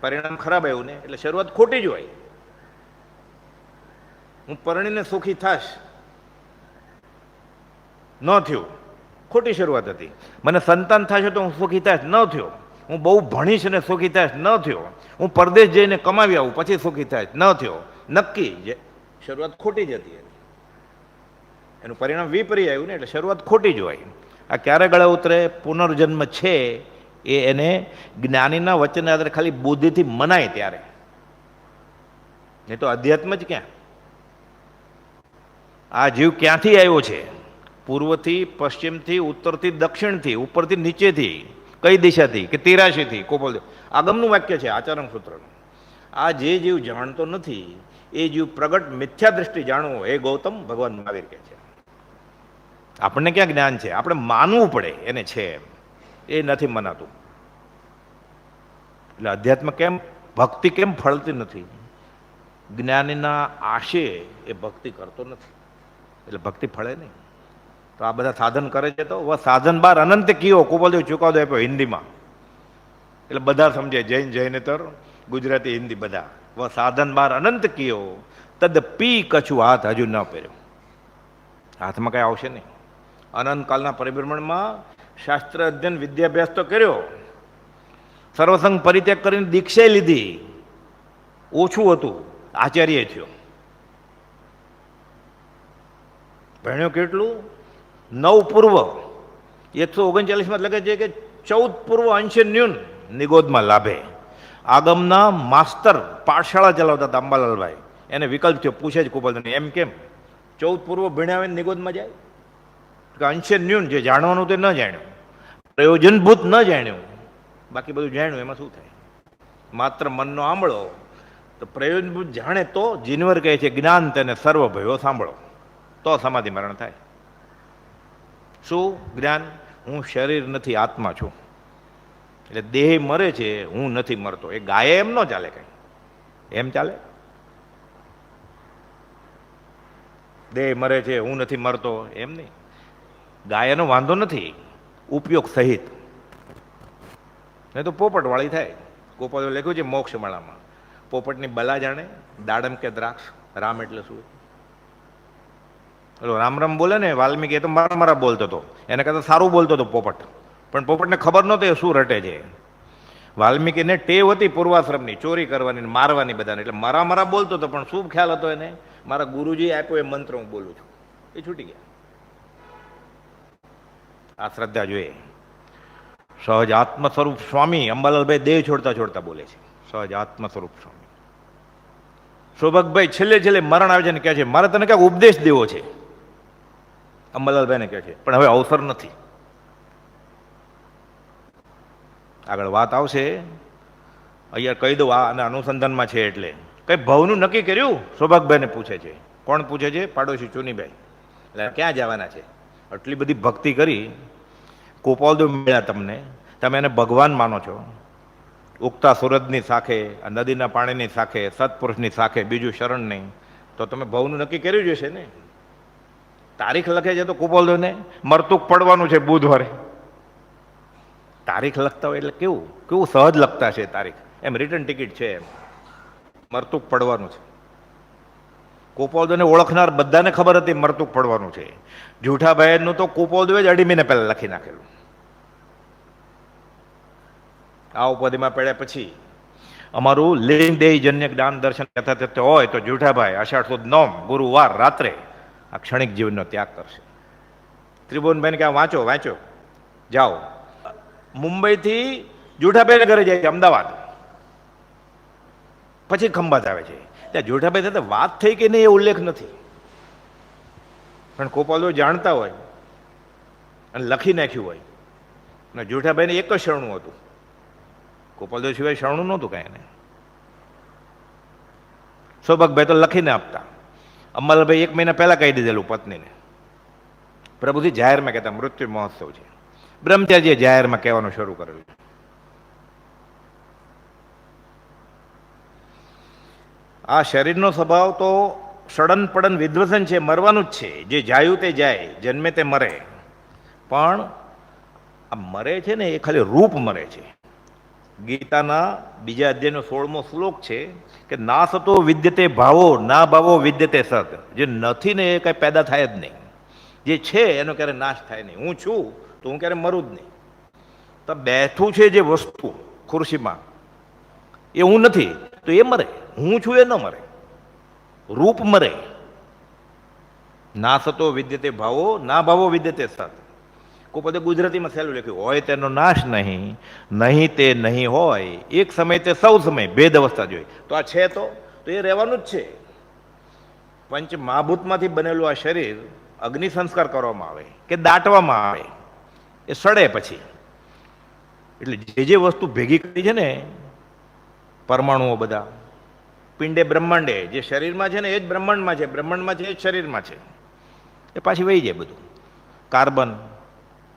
પરિણામ ખરાબ આવ્યું ને એટલે શરૂઆત ખોટી જ હોય. હું પરણીને સુખી થાશ, ન થયું, ખોટી શરૂઆત હતી. મને સંતાન થશે તો હું સુખી થાશ, ન થયો. હું બહુ ભણીશ ને સુખી થાશ, ન થયો. હું પરદેશ જઈને કમાવી આવું પછી સુખી થાશ, ન થયો. નક્કી શરૂઆત ખોટી જ હતી. એનું પરિણામ વિપર્ય આવ્યું ને એટલે શરૂઆત ખોટી જ હોય. આ ક્યારે ગળે ઉતરે? પુનર્જન્મ છે એ એને જ્ઞાનીના વચનને આધારે ખાલી બુદ્ધિથી મનાય ત્યારે, નહીં તો અધ્યાત્મ જ ક્યાં? આ જીવ ક્યાંથી આવ્યો છે? પૂર્વથી, પશ્ચિમથી, ઉત્તરથી, દક્ષિણથી, ઉપરથી, નીચેથી, કઈ દિશાથી કે 83થી? ગોપાલદેવ આગમનું વાક્ય છે, આચરણ સૂત્રનું. આ જે જીવ જાણતો નથી એ જીવ પ્રગટ મિથ્યા દ્રષ્ટિ જાણવું, એ ગૌતમ ભગવાન મહાવીર કહે છે. આપણને ક્યાં જ્ઞાન છે? આપણે માનવું પડે એને છે એમ, એ નથી મનાતું. એટલે અધ્યાત્મ કેમ, ભક્તિ કેમ ફળતી નથી? જ્ઞાનીના આશે એ ભક્તિ કરતો નથી, એટલે ભક્તિ ફળે નહીં. તો આ બધા સાધન કરે છે, તો સાધન બાર અનંત કયો કુબલદેવ ચુકાદો આપ્યો હિન્દીમાં, એટલે બધા સમજે, જૈન જૈનેતર ગુજરાતી હિન્દી બધા. સાધન બાર અનંત કયો તદ પી કછું હાથ હજુ ન પહેર્યો. હાથમાં કઈ આવશે નહીં. અનંતકાલના પરિભ્રમણમાં શાસ્ત્ર અધ્યયન વિદ્યાભ્યાસ તો કર્યો, સર્વસંગ પરિત્યાગ કરીને દીક્ષા લીધી, ઓછું હતું, આચાર્ય થયો. ભણ્યો કેટલું? 9 પૂર્વ. 139માં લખે છે કે 14 પૂર્વ અંશે ન્યૂન નિગોદમાં લાભે. આગમના માસ્તર પાઠશાળા ચલાવતા હતા અંબાલાલભાઈ, એને વિકલ્પ થયો, પૂછે જ કુપલદેવને, એમ કેમ 14 પૂર્વ ભણ્યા હોય નિગોદમાં જાય? કે અંશે ન્યૂન, જે જાણવાનું તે ન જાણ્યું, પ્રયોજનભૂત ન જાણ્યું, બાકી બધું જાણ્યું, એમાં શું થાય? માત્ર મનનો આંબળો. તો પ્રયોજનભૂત જાણે તો જીનવર કહે છે જ્ઞાન તેને સર્વ ભયો સાંભળો, તો સમાધિ મરણ થાય. શું જ્ઞાન? હું શરીર નથી, આત્મા છું. એટલે દેહ મરે છે, હું નથી મરતો. એ ગાય એમ ન ચાલે, કઈ એમ ચાલે? દેહ મરે છે, હું નથી મરતો, એમ નહીં. ગાયનો વાંધો નથી ઉપયોગ સહિત, નહીં તો પોપટ વાળી થાય. ગોપાલ લખ્યું છે મોક્ષમાળામાં, પોપટની બલા જાણે, દાડમ કે દ્રાક્ષ. રામ એટલે શું? રામ રામ બોલે ને વાલ્મીકી, એ તો મારા મારા બોલતો હતો, એને કરતા સારું બોલતો હતો પોપટ, પણ પોપટને ખબર નહોતી શું રટે છે. વાલ્મીકીને ટેવ હતી પૂર્વાશ્રમની, ચોરી કરવાની, મારવાની બધાને, એટલે મારા મારા બોલતો હતો, પણ શું ખ્યાલ હતો એને? મારા ગુરુજી આપ્યો એ મંત્ર હું બોલું છું, એ છૂટી ગયા. આ શ્રદ્ધા જોઈએ. સહજ આત્મ સ્વરૂપ સ્વામી અંબાલાલભાઈ દેહ છોડતા છોડતા બોલે છે, સહજ આત્મ સ્વરૂપ સ્વામી. શોભકભાઈ છેલ્લે છેલ્લે મરણ આવે છે ને કહે છે મારે તને ક્યાંક ઉપદેશ દેવો છે, અંબાલાલભાઈને કહે છે, પણ હવે અવસર નથી. આગળ વાત આવશે, અહીંયા કહી દઉં, આ અને અનુસંધાનમાં છે. એટલે કઈ ભાવનું નક્કી કર્યું? શોભકભાઈને પૂછે છે. કોણ પૂછે છે? પાડોશી ચુનીભાઈ. એટલે ક્યાં જવાના છે? આટલી બધી ભક્તિ કરી, ગોપાલદેવ મળ્યા તમને, તમે એને ભગવાન માનો છો, ઉગતા સૂરજની સાખે, નદીના પાણીની સાખે, સત્પુરુષની સાખે, બીજું શરણ નહીં, તો તમે ભાવનું નક્કી કર્યું જ હશે ને. તારીખ લખે છે તો ગોપાલદેવને મરતુક પડવાનું છે બુધવારે. તારીખ લખતા હોય એટલે કેવું કેવું સહજ લખતા છે તારીખ, એમ રિટર્ન ટિકિટ છે, એમ મરતુક પડવાનું છે. ગોપાલદેવને ઓળખનાર બધાને ખબર હતી મરતુક પડવાનું છે. જૂઠાભાઈનું તો ગોપાલદેવે જ 2.5 મહિના પહેલા લખી નાખેલું. આ ઉપાધિમાં પડ્યા પછી અમારું લિંગ દેહ જન્ય જ્ઞાન દર્શન યથાતથ્ય હોય તો જૂઠાભાઈ અષાઢ સુદ 9 ગુરુવાર રાત્રે આ ક્ષણિક જીવનનો ત્યાગ કરશે. ત્રિભુવનભાઈને કે વાંચો વાંચો જાઓ. મુંબઈથી જૂઠાભાઈ ઘરે જાય છે અમદાવાદ, પછી ખંભાત આવે છે. ત્યાં જૂઠાભાઈ સાથે વાત થઈ કે નહીં એ ઉલ્લેખ નથી, પણ ગોપાલદેવ જાણતા હોય અને લખી નાખ્યું હોય. અને જૂઠાભાઈને એક જ શરણું હતું, ગોપાલદેવ સિવાય શરણું નહોતું કાંઈ એને. સૌભાગભાઈ તો લખીને આપતા, અંબાલાલભાઈ 1 મહિના પહેલા કહી દીધેલું પત્નીને. પ્રભુજી જાહેરમાં કહેતા મૃત્યુ મહોત્સવ છે, બ્રહ્મચારીએ જાહેરમાં કહેવાનું શરૂ કરેલું. આ શરીરનો સ્વભાવ તો સડન પડન વિધ્વસન છે, મરવાનું જ છે. જે જાયું તે જાય, જન્મે તે મરે. પણ આ મરે છે ને એ ખાલી રૂપ મરે છે. ગીતાના 2 અધ્યાયનો 16મો શ્લોક છે કે ના સતો વિદ્યતે ભાવો ના ભાવો વિદ્યતે સત. જે નથી ને એ કઈ પેદા થાય જ નહીં, જે છે એનો ક્યારે નાશ થાય નહીં. હું છું તો હું ક્યારે મરું જ નહીં. તો બેઠું છે જે વસ્તુ ખુરશીમાં, એ હું નથી તો એ મરે, હું છું એ ન મરે, રૂપ મરે. ના સતો વિદ્યતે ભાવો ના ભાવો વિદ્યતે સત. કોઈ પદે ગુજરાતીમાં સહેલું લખ્યું, હોય તેનો નાશ નહીં, નહીં તે નહીં હોય, એક સમય તે સૌ સમય, ભેદ અવસ્થા જોઈએ. તો આ છે તો એ રહેવાનું જ છે. પંચ મહાભૂતમાંથી બનેલું આ શરીર અગ્નિ સંસ્કાર કરવામાં આવે કે દાટવામાં આવે, એ સડે પછી. એટલે જે વસ્તુ ભેગી કરી છે ને પરમાણુઓ બધા, પિંડે બ્રહ્માંડે, જે શરીરમાં છે ને એ જ બ્રહ્માંડમાં છે, બ્રહ્માંડમાં છે એ જ શરીરમાં છે. એ પાછી વહી જાય બધું. કાર્બન,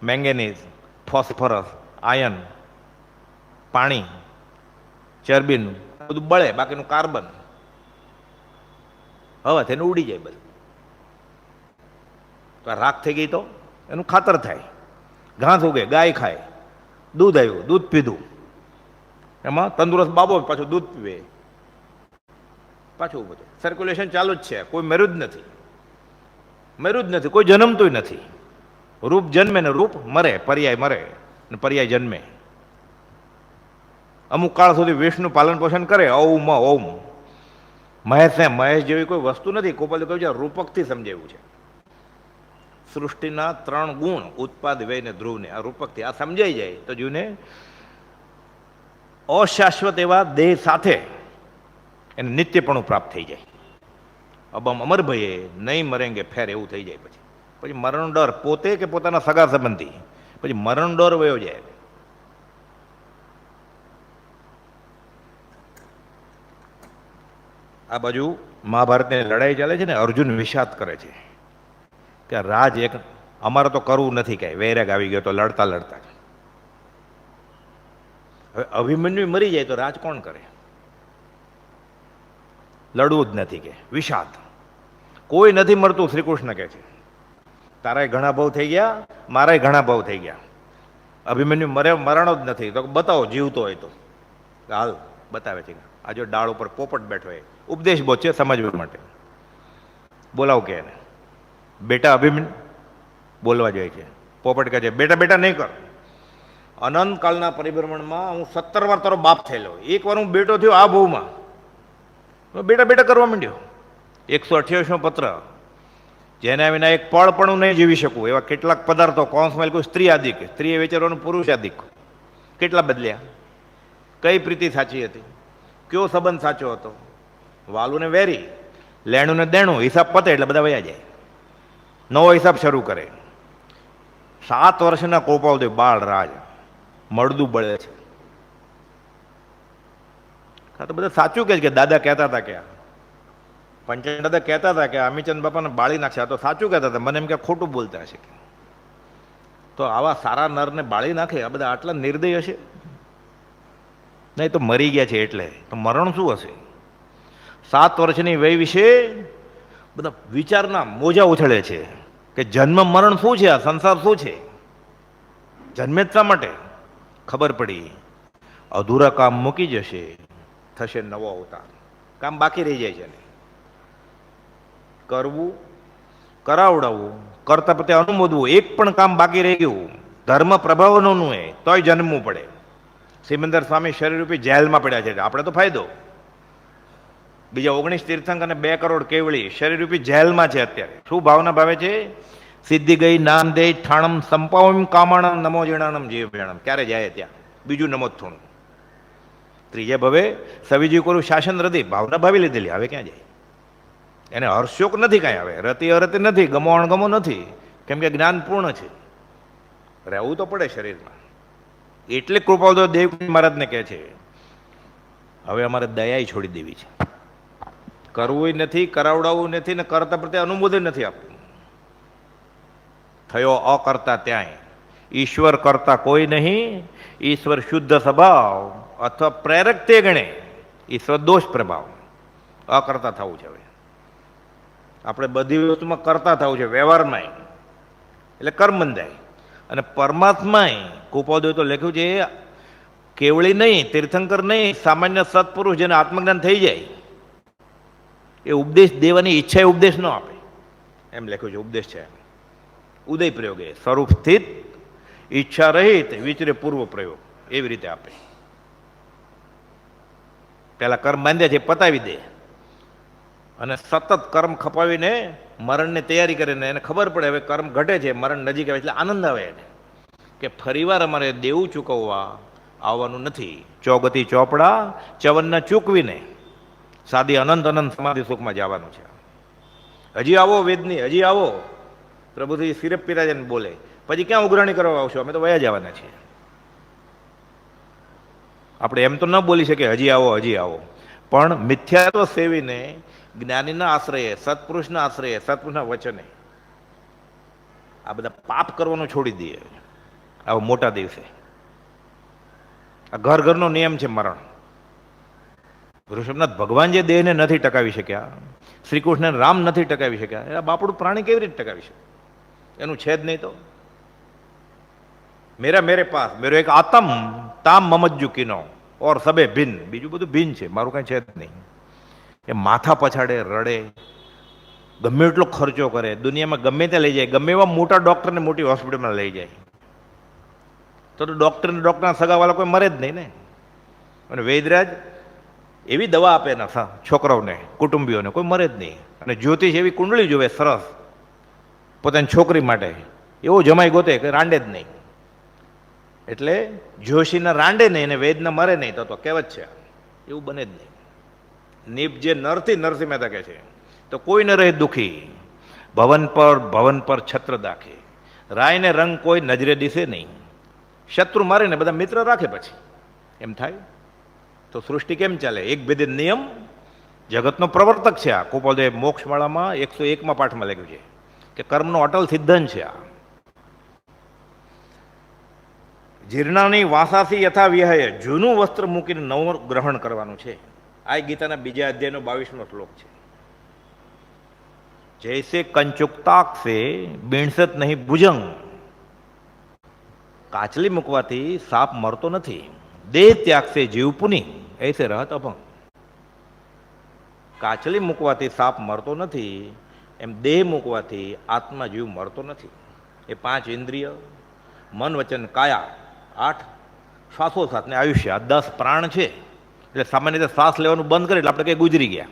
મેંગેનીઝ, ફોસ્ફરસ, આયન, પાણી, ચરબીનું બધું બળે, બાકીનું કાર્બન હવા થઈને ઉડી જાય બધું. તો રાખ થઈ ગઈ તો એનું ખાતર થાય, ઘાસ ઉગે, ગાય ખાય, દૂધ આવ્યું, દૂધ પીધું, એમાં તંદુરસ્ત બાબો પાછું દૂધ પીવે, પાછું બધું સર્ક્યુલેશન ચાલુ જ છે. કોઈ મર્યું જ નથી, મર્યું જ નથી, કોઈ જન્મતું નથી. રૂપ જન્મે ને રૂપ મરે, પર્યાય મરે ને પર્યાય જન્મે. અમુક કાળ સુધી વિષનું પાલન પોષણ કરે, ઔમ ઔમ. મહેશ જેવી કોઈ વસ્તુ નથી. ગોપાલે કહ્યું છે રૂપકથી સમજાવ્યું છે. સૃષ્ટિના 3 ગુણ, ઉત્પાદ, વ્યય ને ધ્રુવને, આ રૂપકથી આ સમજાઈ જાય તો જીવને અશાશ્વત એવા દેહ સાથે એને નિત્યપણું પ્રાપ્ત થઈ જાય. અબમ અમર ભયે નહીં મરેંગે ફેર એવું થઈ જાય. પછી મરણ ડર, પોતે કે પોતાના સગા સંબંધી, પછી મરણ ડર વયો જાય. આ બાજુ મહાભારતની લડાઈ ચાલે છે ને, અર્જુન વિષાદ કરે છે કે રાજ એક અમારે તો કરવું નથી, કાંઈ વૈરાગ આવી ગયો તો લડતા લડતા. હવે અભિમન્યુ મરી જાય તો રાજ કોણ કરે? લડવું જ નથી કે વિષાદ. કોઈ નથી મરતું, શ્રી કૃષ્ણ કહે છે તારાય ઘણા ભાવ થઈ ગયા, મારાય ઘણા ભાવ થઈ ગયા. અભિમન્યુ મરણો જ નથી તો બતાવો જીવતો હોય તો. હાલ બતાવે છે. આ જો ડાળ ઉપર પોપટ બેઠો હોય, ઉપદેશ બહુ છે સમજવા માટે. બોલાવ કે એને બેટા અભિમન્યુ બોલવા જાય છે. પોપટ કહે છે બેટા બેટા નહીં કર. અનંતકાળના પરિભ્રમણમાં હું 17 વાર તારો બાપ થયેલો, એક વાર હું બેટો થયો આ ભવમાં, બેટા બેટા કરવા માંડ્યો. 128મો પત્ર. જેના વિના એક પળ પણ હું નહીં જીવી શકું એવા કેટલાક પદાર્થો, કૌંસમાં કોઈ સ્ત્રી આદિક, સ્ત્રીએ વિચારવાનું પુરુષ આદિક, કેટલા બદલ્યા. કઈ પ્રીતિ સાચી હતી, કયો સંબંધ સાચો હતો, વાલું ને વેરી, લેણું ને દેણું, હિસાબ પતે એટલે બધા વયા જાય, નવો હિસાબ શરૂ કરે. 7 વર્ષના કોપાવદેવ બાળ રાજ મળદું બળે છે. તો બધા સાચું કહે છે કે દાદા કહેતા હતા કે પંચાયત દાદા કહેતા હતા કે અમીચંદ બાપાને બાળી નાખશે. આ તો સાચું કહેતા હતા, મને એમ કે ખોટું બોલતા હશે. તો આવા સારા નરને બાળી નાખે, આ બધા આટલા નિર્દય હશે? નહીં તો મરી ગયા છે એટલે. તો મરણ શું હશે? 7 વર્ષની વય વિશે બધા વિચારના મોજા ઉછળે છે કે જન્મ મરણ શું છે, આ સંસાર શું છે, જન્મે જ શા માટે? ખબર પડી અધૂરા કામ મૂકી જશે, થશે નવો અવતાર. કામ બાકી રહી જાય છે ને. કરવું, કરાવડાવવું, કરતા પ્રત્યે અનુમોદવું, એક પણ કામ બાકી રહી ગયું ધર્મ પ્રભાવનું એ તોય જન્મવું પડે. સિમંદર સ્વામી શરીરરૂપી જેલમાં પડ્યા છે, આપણે તો ફાયદો. બીજા 19 તીર્થંકર અને 2 કરોડ કેવળી શરીરરૂપી જેલમાં છે અત્યારે. શું ભાવના ભાવે છે? સિદ્ધિ ગઈ નામ દે ઠાણમ સંપાવમ કામાણમ નમો જીણાણમ જીવ ભેણમ. ક્યારે જાય ત્યાં? બીજું નમો થોણું. ત્રીજે ભવે સવિજી કોરું શાસન રતિ, ભાવના ભાવી લીધેલી, હવે ક્યાં જાય? એને હર્ષોક નથી કાંઈ, હવે રતિ અરતિ નથી, ગમો અણગમો નથી, કેમ કે જ્ઞાન પૂર્ણ છે. રહેવું તો પડે શરીરમાં. એટલે કૃપાળદેવ દેવકી મહારાજને કહે છે હવે અમારે દયા છોડી દેવી છે. કરવું નથી, કરાવડાવવું નથી ને કરતા પ્રત્યે અનુમોદન નથી આપવું. થયો અકર્તા ત્યાંય ઈશ્વર કરતા કોઈ નહીં, ઈશ્વર શુદ્ધ સ્વભાવ અથવા પ્રેરક તે ગણે, ઈશ્વર દોષ પ્રભાવ. અકર્તા થવું છે. હવે આપણે બધી વસ્તુમાં કરતા થવું છે, વ્યવહારમાં એટલે કર્મ બંધાય. અને પરમાત્માએ કૃપાળદેવ તો લખ્યું છે કેવળી નહીં, તીર્થંકર નહીં, સામાન્ય સત્પુરુષ જેને આત્મજ્ઞાન થઈ જાય એ ઉપદેશ દેવાની ઈચ્છા એ ઉપદેશ ન આપે, એમ લખ્યું છે. ઉપદેશ છે ઉદય પ્રયોગ, એ સ્વરૂપ સ્થિત ઈચ્છા રહિત વિચરે પૂર્વ પ્રયોગ, એવી રીતે આપે. પેલા કર્મ બાંધ્યા છે પતાવી દે, અને સતત કર્મ ખપાવીને મરણની તૈયારી કરીને એને ખબર પડે હવે કર્મ ઘટે છે, મરણ નજીક આવે એટલે આનંદ આવે એને કે ફરીવાર અમારે દેવું ચૂકવવા આવવાનું નથી. ચોગતિ ચોપડા ચવનના ચૂકવીને સાદી અનંત અનંત સમાધિ સુખમાં જવાનું છે. હજી આવો વેદની, હજી આવો. પ્રભુજી સિરપ પીરાજન બોલે પછી ક્યાં ઉઘરાણી કરવા આવશો, અમે તો વયા જવાના છીએ. આપણે એમ તો ન બોલી શકીએ હજી આવો હજી આવો, પણ મિથ્યાત્વ સેવીને જ્ઞાનીના આશ્રયે, સત્પુરુષના આશ્રયે, સત્પુરુષના વચને આ બધા પાપ કરવાનું છોડી દઈએ આવા મોટા દિવસે. આ ઘર ઘરનો નિયમ છે મરણ. ઋષભનાથ ભગવાન જે દેહને નથી ટકાવી શક્યા, શ્રી કૃષ્ણ રામ નથી ટકાવી શક્યા, એના બાપડું પ્રાણી કેવી રીતે ટકાવી શકે? એનું છે જ નહીં તો. મેરા મેરે પાસ મેરો એક આતમ તામ મમજ્જુ કિનો ઓર સબે ભિન્ન, બીજું બધું ભિન્ન છે, મારું કાંઈ છે જ નહીં. એ માથા પછાડે, રડે, ગમે એટલો ખર્ચો કરે, દુનિયામાં ગમે ત્યાં લઈ જાય, ગમે એવા મોટા ડૉક્ટરને મોટી હોસ્પિટલમાં લઈ જાય, તો ડૉક્ટરના સગાવાળા કોઈ મરે જ નહીં ને. અને વૈદરાજ એવી દવા આપે ને છોકરાઓને, કુટુંબીઓને, કોઈ મરે જ નહીં. અને જ્યોતિષ એવી કુંડળી જોવે સરસ પોતાની છોકરી માટે, એવો જમાઈ ગોતે કે રાંડે જ નહીં. એટલે જોશીના રાંડે નહીં અને વૈદના મરે નહીં, તો કહેવત છે, એવું બને જ નહીં. નિપજે નરથી, નરસિંહ મહેતા કહે છે, તો કોઈ ન રહે દુખી, ભવન પર છત્ર દાખે, રાયને રંગ કોઈ નજરે દિશે નહીં. શત્રુ મારીને બધા મિત્ર રાખે પછી એમ થાય. તો સૃષ્ટિ કેમ ચાલે? એક ભેદે નિયમ જગતનો પ્રવર્તક છે આ. કુપોલદેવ મોક્ષમાળામાં 101માં પાઠમાં લખ્યું છે કે કર્મનો અટલ સિદ્ધાંત છે આ. જીર્ણાની વાસાથી યથા વિહાય, જૂનું વસ્ત્ર મૂકીને નવું ગ્રહણ કરવાનું છે. આ ગીતાના બીજા અધ્યાયનો 22મો શ્લોક છે. જૈસે કંચુકતાક સે બીણસત નહીં ભુજંગ, કાચલી મૂકવાથી સાપ મરતો નથી. દેહ ત્યાગ સે જીવ પુની, એસે રહત અભંગ. કાચલી મૂકવાથી સાપ મરતો નથી, એમ દેહ મૂકવાથી આત્મા જીવ મરતો નથી. એ 5 ઇન્દ્રિય, મન વચન કાયા, 8 શ્વાસોશ્વાસ ને આયુષ્ય, આ 10 પ્રાણ છે. એટલે સામાન્ય રીતે શ્વાસ લેવાનું બંધ કરે એટલે આપણે કંઈ ગુજરી ગયા.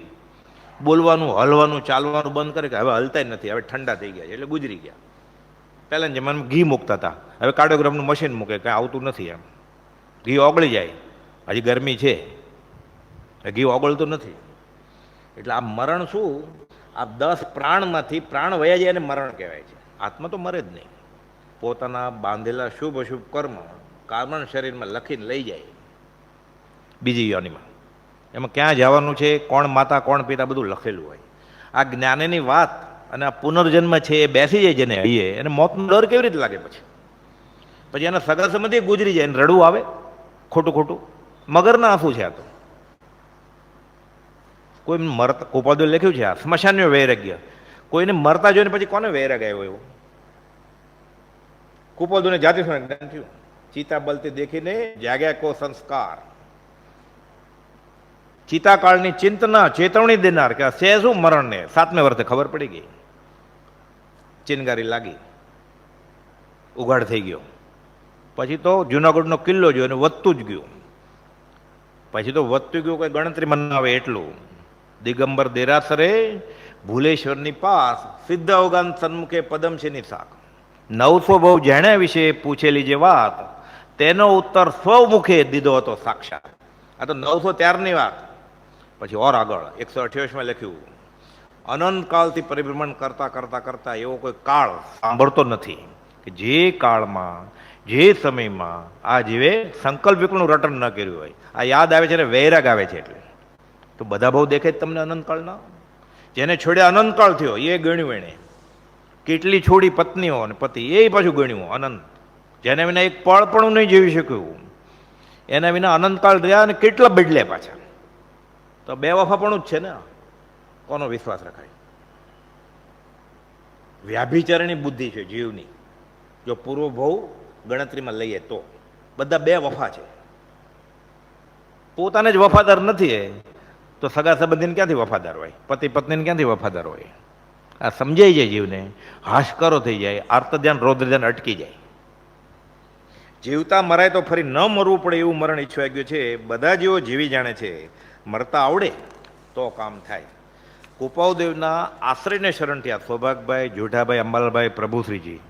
બોલવાનું, હલવાનું, ચાલવાનું બંધ કરે કે હવે હલતા જ નથી, હવે ઠંડા થઈ ગયા એટલે ગુજરી ગયા. પહેલાં જમાનામાં ઘી મૂકતા હતા, હવે કાર્ડિયોગ્રામનું મશીન મૂકે, કાંઈ આવતું નથી. એમ ઘી ઓગળી જાય, હજી ગરમી છે, ઘી ઓગળતું નથી. એટલે આ મરણ શું? આ 10 પ્રાણમાંથી પ્રાણ વયા જાય અને મરણ કહેવાય છે. આત્મા તો મરે જ નહીં. પોતાના બાંધેલા શુભ અશુભ કર્મ કાર્બન શરીરમાં લખીને લઈ જાય બીજી યોનિમાં. એમાં ક્યાં જવાનું છે, કોણ માતા કોણ પિતા, બધું લખેલું હોય. આ જ્ઞાનની વાત અને આ પુનર્જન્મ છે એ બેસી જાય જેને હૈયે, એને મોતનો ડર કેવી રીતે લાગે? પછી એના સગા સંબંધી ગુજરી જાય, એને રડવું આવે ખોટું ખોટું. મગરના આંસુ છે આ તો. કોઈ મરતા, ગોપાલદેવ લખ્યું છે આ સ્મશાનનો વૈરાગ્ય. કોઈને મરતા જોઈને પછી કોને વૈરાગ્ય આવ્યો એવો? કુપોલદેવને જાતિ જ્ઞાન થયું. ચિતા બલતી દેખીને જાગ્યા કો સંસ્કાર. ચિતાકાળની ચિંતના ચેતવણી દેનાર કે છે શું મરણને, 7મે વર્ષે ખબર પડી ગઈ. ચિનગારી લાગી, ઉઘાડ થઈ ગયો. પછી તો જુનાગઢનો કિલ્લો જોયો અને વધતું જ ગયું. પછી તો વધતું ગયું, કોઈ ગણતરીમાં ના આવે એટલું. દિગંબર દેરાસરે ભૂલેશ્વરની પાસ, સિદ્ધ અવગાન સન્મુખે પદમ છે ની શાક. 900 બહુ જાણ્યા વિશે પૂછેલી જે વાત, તેનો ઉત્તર સ્વમુખે દીધો હતો સાક્ષાત. આ તો 900 ત્યારની વાત. પછી ઓર આગળ 128માં લખ્યું, અનંતકાળથી પરિભ્રમણ કરતા કરતા કરતા એવો કોઈ કાળ સાંભળતો નથી કે જે કાળમાં, જે સમયમાં આ જીવે સંકલ્પ વિકલનું રટન ન કર્યું હોય. આ યાદ આવે છે ને વૈરાગ આવે છે. એટલે તો બધા ભાવ દેખે જ તમને અનંતકાળના. જેને છોડ્યા અનંતકાળ થયો એ ગણ્યું એણે. કેટલી છોડી પત્નીઓ અને પતિ, એ પાછું ગણ્યું અનંત. જેના વિના એક પળ પણ નહીં જીવી શક્યું, એના વિના અનંતકાળ રહ્યા અને કેટલા બદલ્યા પાછા. તો બે વફાપણું જ છે ને. કોનો વિશ્વાસ રખાય? વ્યાભિચારની બુદ્ધિ છે જીવની. જો પૂર્વ ભાવ ગણતરીમાં લઈએ તો બધા બે વફા છે. પોતાને જ વફાદાર નથી તો સગા સંબંધીને ક્યાંથી વફાદાર હોય? પતિ પત્નીને ક્યાંથી વફાદાર હોય? આ સમજાઈ જાય જીવને, હાશકારો થઈ જાય, આર્ત ધ્યાન રૌદ્ર ધ્યાન અટકી જાય. જીવતા મરાય તો ફરી ન મરવું પડે એવું મરણ ઈચ્છવાઈ ગયું છે. બધા જેવો જીવી જાણે છે, મરતા આવડે તો કામ થાય. કુપાવદેવના આશ્રયને શરણ થયા સૌભાગભાઈ, જોઠાભાઈ, અંબાલાલભાઈ, પ્રભુશ્રીજી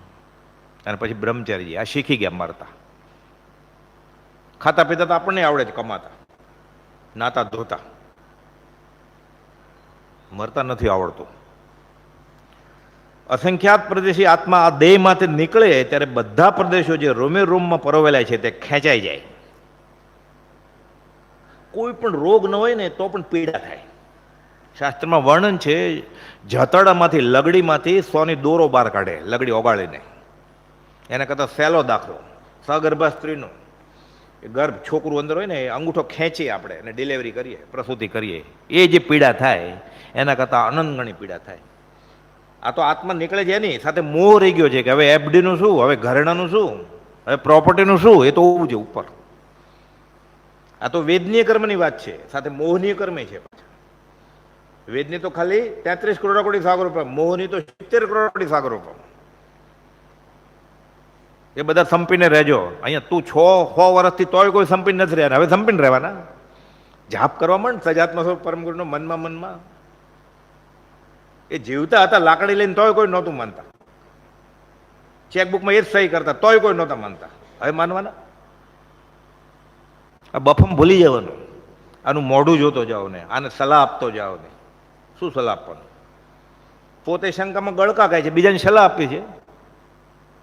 અને પછી બ્રહ્મચારીજી. આ શીખી ગયા મરતા. ખાતા પીતા તો આપણને આવડે જ, કમાતા, નાતા ધોતા. મરતા નથી આવડતું. અસંખ્યાત પ્રદેશી આત્મા આ દેહમાંથી નીકળે ત્યારે બધા પ્રદેશો જે રોમે રોમમાં પરોવેલા છે તે ખેંચાઈ જાય. કોઈ પણ રોગ ન હોય ને તો પણ પીડા થાય. શાસ્ત્રમાં વર્ણન છે, જતડામાંથી લગડીમાંથી સોની દોરો બહાર કાઢે, લગડી ઓગાળીને. એના કરતાં સહેલો દાખલો સગર્ભા સ્ત્રીનો, એ ગર્ભ છોકરું અંદર હોય ને, એ અંગૂઠો ખેંચીએ આપણે અને ડિલિવરી કરીએ, પ્રસૂતિ કરીએ, એ જે પીડા થાય એના કરતાં અનંત ગણી પીડા થાય. આ તો આત્મા નીકળે છે એની સાથે મોહ રહી ગયો છે કે હવે એફડીનું શું, હવે ઘરેણાનું શું, હવે પ્રોપર્ટીનું શું, એ તો હોવું છે ઉપર. આ તો વેદનીય કર્મની વાત છે, સાથે મોહનીય કર્મ છે. વેદની તો ખાલી 33 કરોડ સાગર રૂપિયા, મોહની તો 70 કરોડ સાગર રૂપિયા. એ બધા સંપીને રહેજો. અહીંયા તું 6 વર્ષથી તોય કોઈ સંપીને નથી રહ્યા, હવે સંપીને રહેવાના. જાપ કરવા માંડ સજાત્મા સ્વરૂપ પરમગુરુનો મનમાં મનમાં. એ જીવતા હતા લાકડી લઈને તોય કોઈ નહોતું માનતા, ચેકબુકમાં એ જ સહી કરતા તોય કોઈ નહોતા માનતા. હવે માનવાના? આ બફમ ભૂલી જવાનું, આનું મોઢું જોતો જાઓ ને, આને સલાહ આપતો જાઓ ને. શું સલાહ આપવાનું? પોતે શંકામાં ગળકા કહે છે, બીજાને સલાહ આપી છે.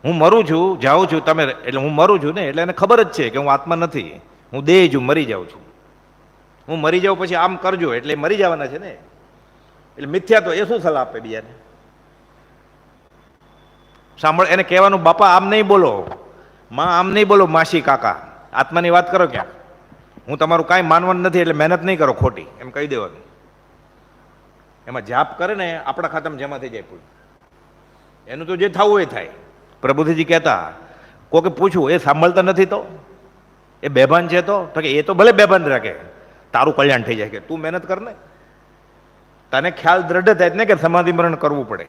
હું મરું છું, જાઉં છું, તમે એટલે હું મરું છું ને, એટલે એને ખબર જ છે કે હું આત્મા નથી, હું દેહ છું, મરી જાઉં છું. હું મરી જાઉં પછી આમ કરજો એટલે મરી જવાના છે ને. એટલે મિથ્યા તો એ શું સલાહ આપે બીજાને? સાંભળ, એને કહેવાનું બાપા આમ નહીં બોલો, માં આમ નહીં બોલો, માસી કાકા આત્માની વાત કરો ક્યાં. હું તમારું કાંઈ માનવાનું નથી એટલે મહેનત નહીં કરો ખોટી, એમ કહી દેવાનું. એમાં જાપ કરે ને આપણા ખાતામાં જમા થઈ જાય પૂરું. એનું તો જે થવું એ થાય. પ્રભુજીજી કહેતા, કોકે પૂછવું એ સાંભળતા નથી તો એ બેભાન છે તો કે એ તો ભલે બેભાન રાખે, તારું કલ્યાણ થઈ જાય. કે તું મહેનત કર ને, તને ખ્યાલ દ્રઢ થાય ને કે સમાધિ મરણ કરવું પડે.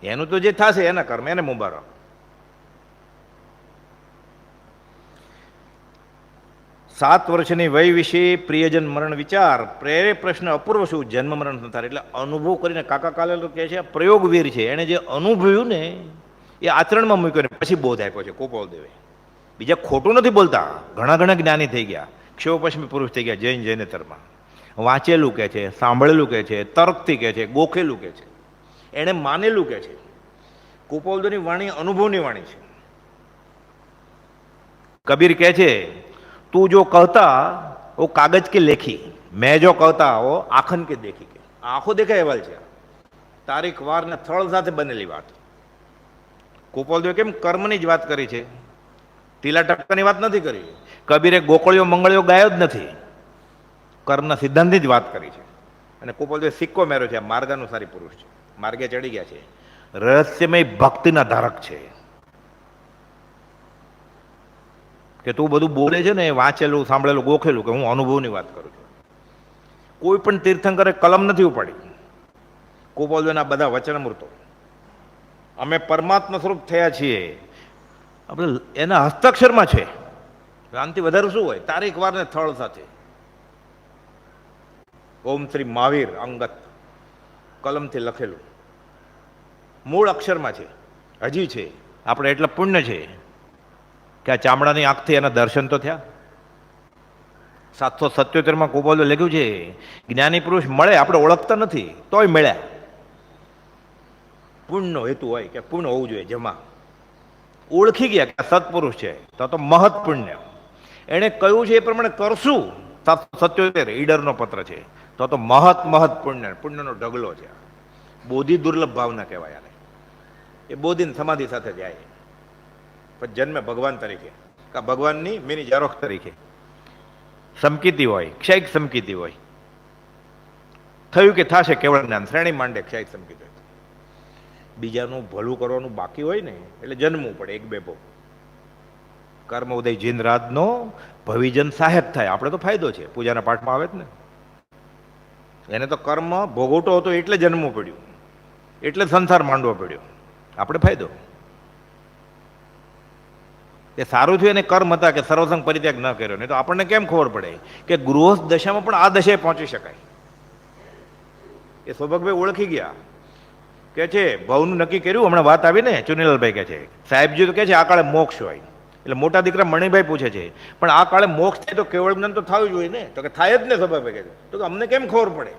એનું તો જે થશે એના કર્મ એને મુબારક. સાત વર્ષની વય વિશે પ્રિયજન મરણ વિચાર પ્રેરે પ્રશ્ન અપૂર્વ શું જન્મ મરણ સંસાર. એટલે અનુભવ કરીને કાકા કાલે કહે છે પ્રયોગવીર છે, એને જે અનુભવ્યું ને એ આચરણમાં મૂક્યો ને પછી બોધ આપ્યો છે ગોપાલદેવે. બીજા ખોટું નથી બોલતા, ઘણા ઘણા જ્ઞાની થઈ ગયા, ક્ષેપશ્મી પુરુષ થઈ ગયા જૈન જૈનેતરમાં. વાંચેલું કે છે, સાંભળેલું કે છે, તર્કથી કે છે, ગોખેલું કે છે, એણે માનેલું કે છે. ગોપાલદેવની વાણી અનુભવની વાણી છે. કબીર કહે છે, તું જો कहता वो कागज के लेखी, मैं जो कहता वो आखन के देखी. કે આંખો દેખાય એવાલ છે, તારીખ વાર ને સ્થળ સાથે બનેલી વાત. ગોપાલદેવે કેમ કર્મની જ વાત કરી છે, ટીલા ટપકાની વાત નથી કરી. કબીરે ગોકળિયો મંગળિયો ગાયો જ નથી, કર્મના સિદ્ધાંતની જ વાત કરી છે. અને ગોપાલદેવે સિક્કો મેર્યો છે, માર્ગાનુસારી પુરુષ છે, માર્ગે ચડી ગયા છે, રહસ્યમય ભક્તિના ધારક છે. કે તું બધું બોલે છે ને વાંચેલું સાંભળેલું ગોખેલું, કે હું અનુભવની વાત કરું છું. કોઈ પણ તીર્થંકરે કલમ નથી ઉપાડી. ગોપાલદેવના બધા વચનામૃતો અમે પરમાત્મા સ્વરૂપ થયા છીએ આપણે એના હસ્તાક્ષરમાં છે. આનાથી વધારે શું હોય? તારીખ વાર ને સ્થળ સાથે. ઓમ શ્રી મહાવીર અંગત કલમથી લખેલું મૂળ અક્ષરમાં છે, હજી છે. આપણે એટલા પુણ્ય છે કે આ ચામડાની આંખથી એના દર્શન તો થયા. 777માં ગોપાલદેવે લખ્યું છે, જ્ઞાની પુરુષ મળે આપણે ઓળખતા નથી તોય મળ્યા. પુણ્યનો હેતુ હોય કે પુણ્ય હોવું જોઈએ જમા. ઓળખી ગયા કે સત્પુરુષ છે તો મહત પુણ્ય. એણે કહ્યું છે એ પ્રમાણે કરશું. 777 ઈડરનો પત્ર છે તો મહત પુણ્ય, પુણ્યનો ઢગલો છે. બોધિ દુર્લભ ભાવના કહેવાય આને. એ બોધિને સમાધિ સાથે જાય પછી જન્મે ભગવાન તરીકે, કા ભગવાનની મિની ઝેરોક્ષ તરીકે. સમકીતી હોય, ક્ષયિક સમકીતી હોય. થયું કે થશે કેવળ જ્ઞાન, શ્રેણી માંડે ક્ષયિક સમકીતી હોય. બીજાનું ભલું કરવાનું બાકી હોય ને એટલે જન્મવું પડે એક બે બહુ. કર્મ ઉદય જીન રાતનો ભવિજન સહાયક થાય. આપણે તો ફાયદો છે, પૂજાના પાઠમાં આવે જ ને. એને તો કર્મ ભોગવટો હતો એટલે જન્મવું પડ્યું, એટલે સંસાર માંડવો પડ્યો. આપણે ફાયદો. એ સારું થયું એને કર્મ હતા કે સર્વસંગ પરિત્યાગ ન કર્યો. નહીં તો આપણને કેમ ખબર પડે કે ગૃહસ્થ દશામાં પણ આ દશાએ પહોંચી શકાય. એ સૌભાગભાઈ ઓળખી ગયા. કે છે ભાવનું નક્કી કર્યું. હમણાં વાત આવી ને, ચુનીલાલભાઈ કહે છે સાહેબજી તો કહે છે આ કાળે મોક્ષ હોય. એટલે મોટા દીકરા મણિભાઈ પૂછે છે પણ આ કાળે મોક્ષ થાય તો કેવળ જ્ઞાન તો થવું જોઈએ ને. તો કે થાય જ ને સૌભાગભાઈ કહે છે. તો અમને કેમ ખબર પડે?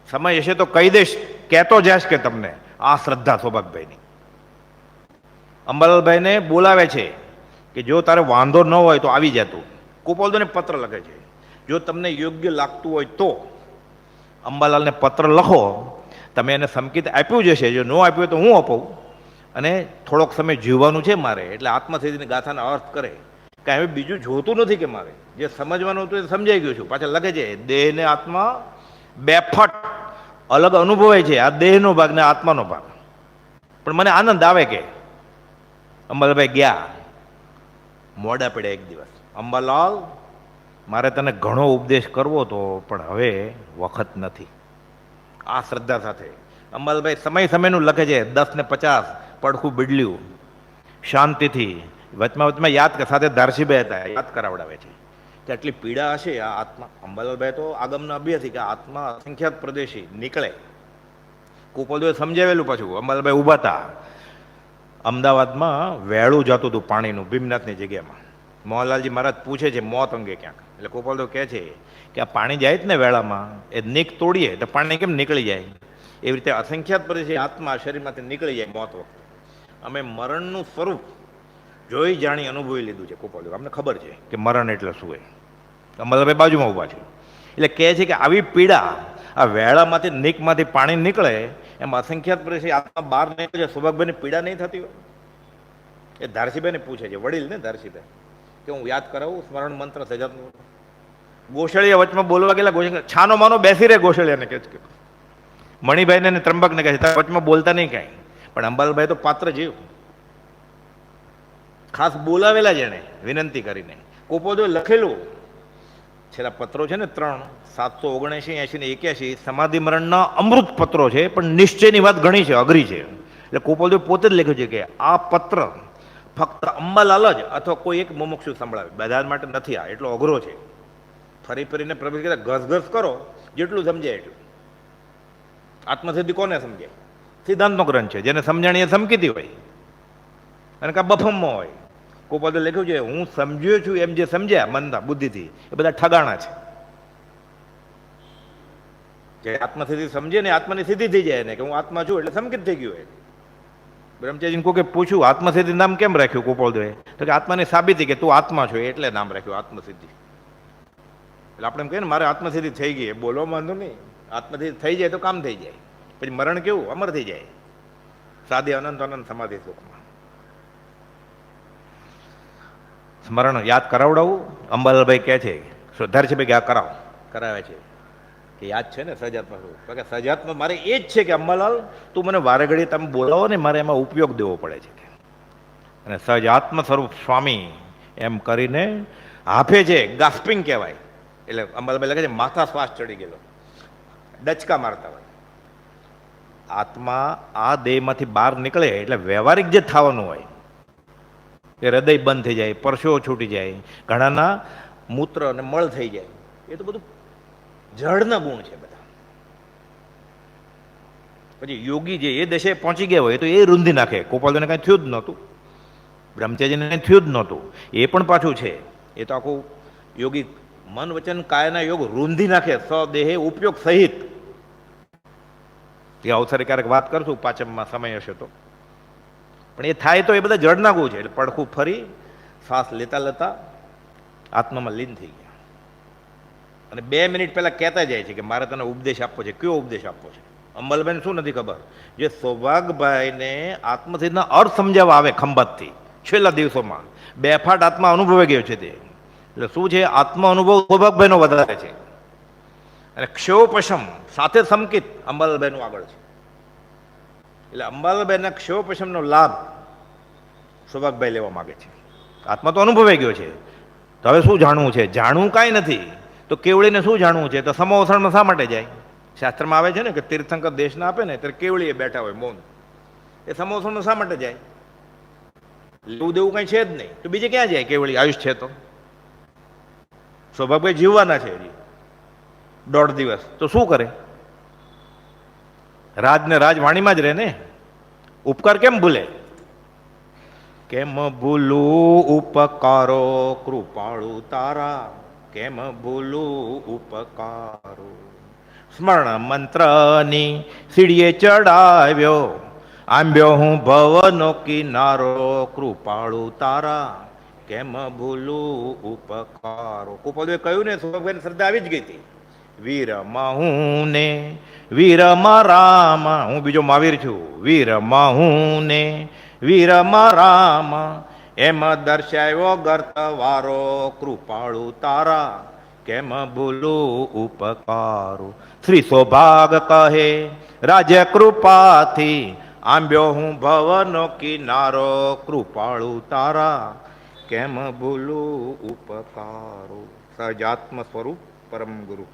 સમય હશે તો કહી દઈશ, કહેતો જઈશ કે તમને આ શ્રદ્ધા સૌભાગભાઈની. અંબાલાલભાઈને બોલાવે છે કે જો તારે વાંધો ન હોય તો આવી જતું. ગોપાલદેવને પત્ર લખે છે. જો તમને યોગ્ય લાગતું હોય તો અંબાલાલને પત્ર લખો, તમે એને સંકેત આપ્યું જ હશે, જો ન આપ્યું હોય તો હું આપું, અને થોડોક સમય જીવવાનું છે મારે, એટલે આત્મસિદ્ધિની ગાથાનો અર્થ કરે. કાંઈ હવે બીજું જોતું નથી કે મારે, જે સમજવાનું હતું એ સમજાઈ ગયું છું. પાછા લખે છે દેહ ને આત્મા બેફટ અલગ અનુભવાય છે, આ દેહનો ભાગ ને આત્માનો ભાગ. પણ મને આનંદ આવે કે અંબાલાલભાઈ ગયા, મોડા પડ્યા એક દિવસ, અંબાલાલ મારે તને ઘણો ઉપદેશ કરવો તો, પણ હવે વખત નથી. આ શ્રદ્ધા સાથે અંબાલાલભાઈ સમય સમયનું લખે છે, 10:50 પડખું બિડલ્યું, શાંતિથી વચમાં યાદ સાથે ધારસીભાઈ હતા, યાદ કરાવડાવે છે કે આટલી પીડા હશે આ આત્મા. અંબાલાલભાઈ તો આગમના અભ્યાસી કે આત્મા અસંખ્યાત પ્રદેશી નીકળે. ગોપાલદેવે સમજાવેલું. પાછું અંબાલાલભાઈ ઊભા હતા, અમદાવાદમાં વેળું જતું હતું પાણીનું ભીમનાથની જગ્યામાં. મોહનલાલજી મહારાજ પૂછે છે મોત અંગે ક્યાંક, એટલે ગોપાલદેવ કહે છે કે આ પાણી જાય જ ને વેળામાં, એ નીક તોડીએ તો પાણી કેમ નીકળી જાય, એવી રીતે અસંખ્યાત પ્રદેશી આત્મા શરીરમાંથી નીકળી જાય મોત વખતે. અમે મરણનું સ્વરૂપ જોઈ જાણી અનુભવી લીધું છે ગોપાલદેવ, અમને ખબર છે કે મરણ એટલે શું હોય. અંબાલાલભાઈ બાજુમાં ઊભા છે, એટલે કહે છે કે આવી પીડા આ વેળામાંથી નીકમાંથી પાણી નીકળે એમ અસંખ્યાત પ્રદેશી આત્મા બહાર નીકળે છે, સૌભાગભાઈની પીડા નહીં થતી હોય. એ ધારસીભાઈને પૂછે છે, વડીલ ને ધારસીભાઈ, કે હું યાદ કરાવું સ્મરણ મંત્ર સજાતનું. ગોસળિયા વચમાં બોલવા ગયેલા, ગોસળિયા છાનો માનો બેસી રહે, ગોસળિયાને કહે છે, મણિભાઈને ને ત્રંબકને કહે છે વચમાં બોલતા નહીં કાંઈ. પણ અંબાલાલભાઈ તો પાત્ર જીવ, ખાસ બોલાવેલા જ એને વિનંતી કરીને. ગોપાલદેવે લખેલું છેલ્લા પત્રો છે ને 3, 779, 80 ને 81 સમાધિ મરણના અમૃત પત્રો છે, પણ નિશ્ચયની વાત ઘણી છે, અઘરી છે. એટલે ગોપાલદેવ પોતે જ લખ્યું છે કે આ પત્ર ફક્ત અંબાલાલ જ અથવા કોઈ એક મુમુક્ષુ સંભળાવે, બધા માટે નથી. આ એટલો અઘરો છે. ફરી ફરીને પ્રવેશ કરતા ઘસઘસ કરો, જેટલું સમજાય એટલું. આત્મસિદ્ધિ કોને સમજાય? સિદ્ધાંતનો ગ્રંથ છે, જેને સમજણ એ સમકીતી હોય અને કાં બફમમાં હોય. ગોપાલદેવે લખ્યું છે હું સમજ્યો છું એમ જે સમજ્યા મનના બુદ્ધિથી એ બધા ઠગાણા છે. જે આત્મસિદ્ધિ સમજે ને આત્માની સિદ્ધિ થઈ જાય ને કે હું આત્મા છું એટલે સમકિત થઈ ગયું હોય. બ્રહ્મચારીને કોકે પૂછ્યું આત્મસિદ્ધિ નામ કેમ રાખ્યું ગોપાલદેવે? તો કે આત્માની સાબિતી કે તું આત્મા છો એટલે નામ રાખ્યું આત્મસિદ્ધિ. એટલે આપણે એમ કહીએ ને મારે આત્મસિદ્ધિ થઈ ગઈ, બોલો વાંધો નહીં, આત્મસિદ્ધિ થઈ જાય તો કામ થઈ જાય. પછી મરણ કેવું? અમર થઈ જાય, સાદી અનંત અનંત સમાધિ સુખમાં. સ્મરણ યાદ કરાવડાવું. અંબાલાલભાઈ કહે છે શ્રદ્ધાર્થી ભાઈ કે આ કરાવે છે કે યાદ છે ને સજાત્મા સ્વરૂપ. કે સજાત્મા મારે એ જ છે કે અંબાલાલ તું મને વારે ઘડી તમે બોલાવો ને મારે એમાં ઉપયોગ દેવો પડે છે. અને સજાત્મ સ્વરૂપ સ્વામી એમ કરીને હાફે છે, ગાસ્પિંગ કહેવાય. એટલે અંબાલાલભાઈ લખે છે માથા શ્વાસ ચડી ગયેલો, ડચકા મારતા હોય. આત્મા આ દેહમાંથી બહાર નીકળે એટલે વ્યવહારિક જે થવાનું હોય એ હૃદય બંધ થઈ જાય, પરસેવો છૂટી જાય, ઘણાના મૂત્ર અને મળ થઈ જાય. એ તો બધું જળના ગુણ છે બધા. પછી યોગી જે એ દશે પહોંચી ગયા હોય તો એ રૂંધી નાખે. ગોપાલદેવને કાંઈ થયું જ નહોતું, બ્રહ્મચારીને કાંઈ થયું જ નહોતું, એ પણ પાછું છે. એ તો આખું યોગી મન વચન કાયના યોગ રૂંધી નાખે, સ્વદેહે ઉપયોગ સહિત. એ અવસરે ક્યારેક વાત કરશું પાચમમાં સમય હશે તો. પણ એ થાય તો એ બધા જળના ગુણ છે. એટલે પડખું ફરી શ્વાસ લેતા લેતા આત્મામાં લીન થઈ ગયા. અને 2 મિનિટ પહેલા કહેતા જાય છે કે મારે તને ઉપદેશ આપવો છે. કયો ઉપદેશ આપવો છે? અંબાલાલભાઈને શું નથી ખબર? જે સૌભાગભાઈને આત્મસિદ્ધના અર્થ સમજાવવા આવે ખંભાતથી છેલ્લા દિવસોમાં બેફાટ આત્મા અનુભવે ગયો છે તે. એટલે શું છે? આત્મા અનુભવ સૌભાગભાઈનો વધારે છે અને ક્ષયોપશમ સાથે સમકિત અંબાલાલભાઈનું આગળ છે. એટલે અંબાલાલભાઈના ક્ષયોપશમનો લાભ સૌભાગભાઈ લેવા માગે છે. આત્મા તો અનુભવાઈ ગયો છે, તો હવે શું જાણવું છે? જાણવું કાંઈ નથી. તો કેવળીને શું જાણવું છે? તો સમોસણમાં શા માટે જાય? શાસ્ત્રમાં આવે છે ને કે તીર્થંકર દેશના આપે ને ત્યારે કેવળીએ બેઠા હોય મૌન. એ સમોસણમાં શા માટે જાય? લેવું દેવું કાંઈ છે જ નહીં, તો બીજે ક્યાં જાય? કેવળી આયુષ છે તો. સૌભાગભાઈ જીવવાના છે હજી 1.5 દિવસ, તો શું કરે? રાજને રાજવાણીમાં જ રહે ને. ઉપકાર કેમ ભૂલે? કેમ ભૂલું ઉપકારો કૃપાળુ તારા, કેમ ભૂલું ઉપકારો. સ્મરણ મંત્રની સીડીએ ચડાવ્યો, આંબ્યો હું ભવનો કિનારો, કૃપાળુ તારા કેમ ભૂલું ઉપકારો. કુપોદે કહ્યું ને, સૌભાઈ શ્રદ્ધા આવી જ ગઈ હતી. વીરમાં હું ને વીરમાં રામ, હું બીજો મહાવીર છું. વીરમાં હું ને વીરમાં રામ, એમ દર્શાવ્યો ગર્તવારો કૃપાળુ તારા, કેમ ભૂલું ઉપકારો. શ્રી સૌભાગ કહે રાજ્ય કૃપાથી, આંબ્યો હું ભવનો કિનારો કૃપાળુ તારા, કેમ ભૂલું ઉપકારો. સહજાત્મ સ્વરૂપ પરમ ગુરુ.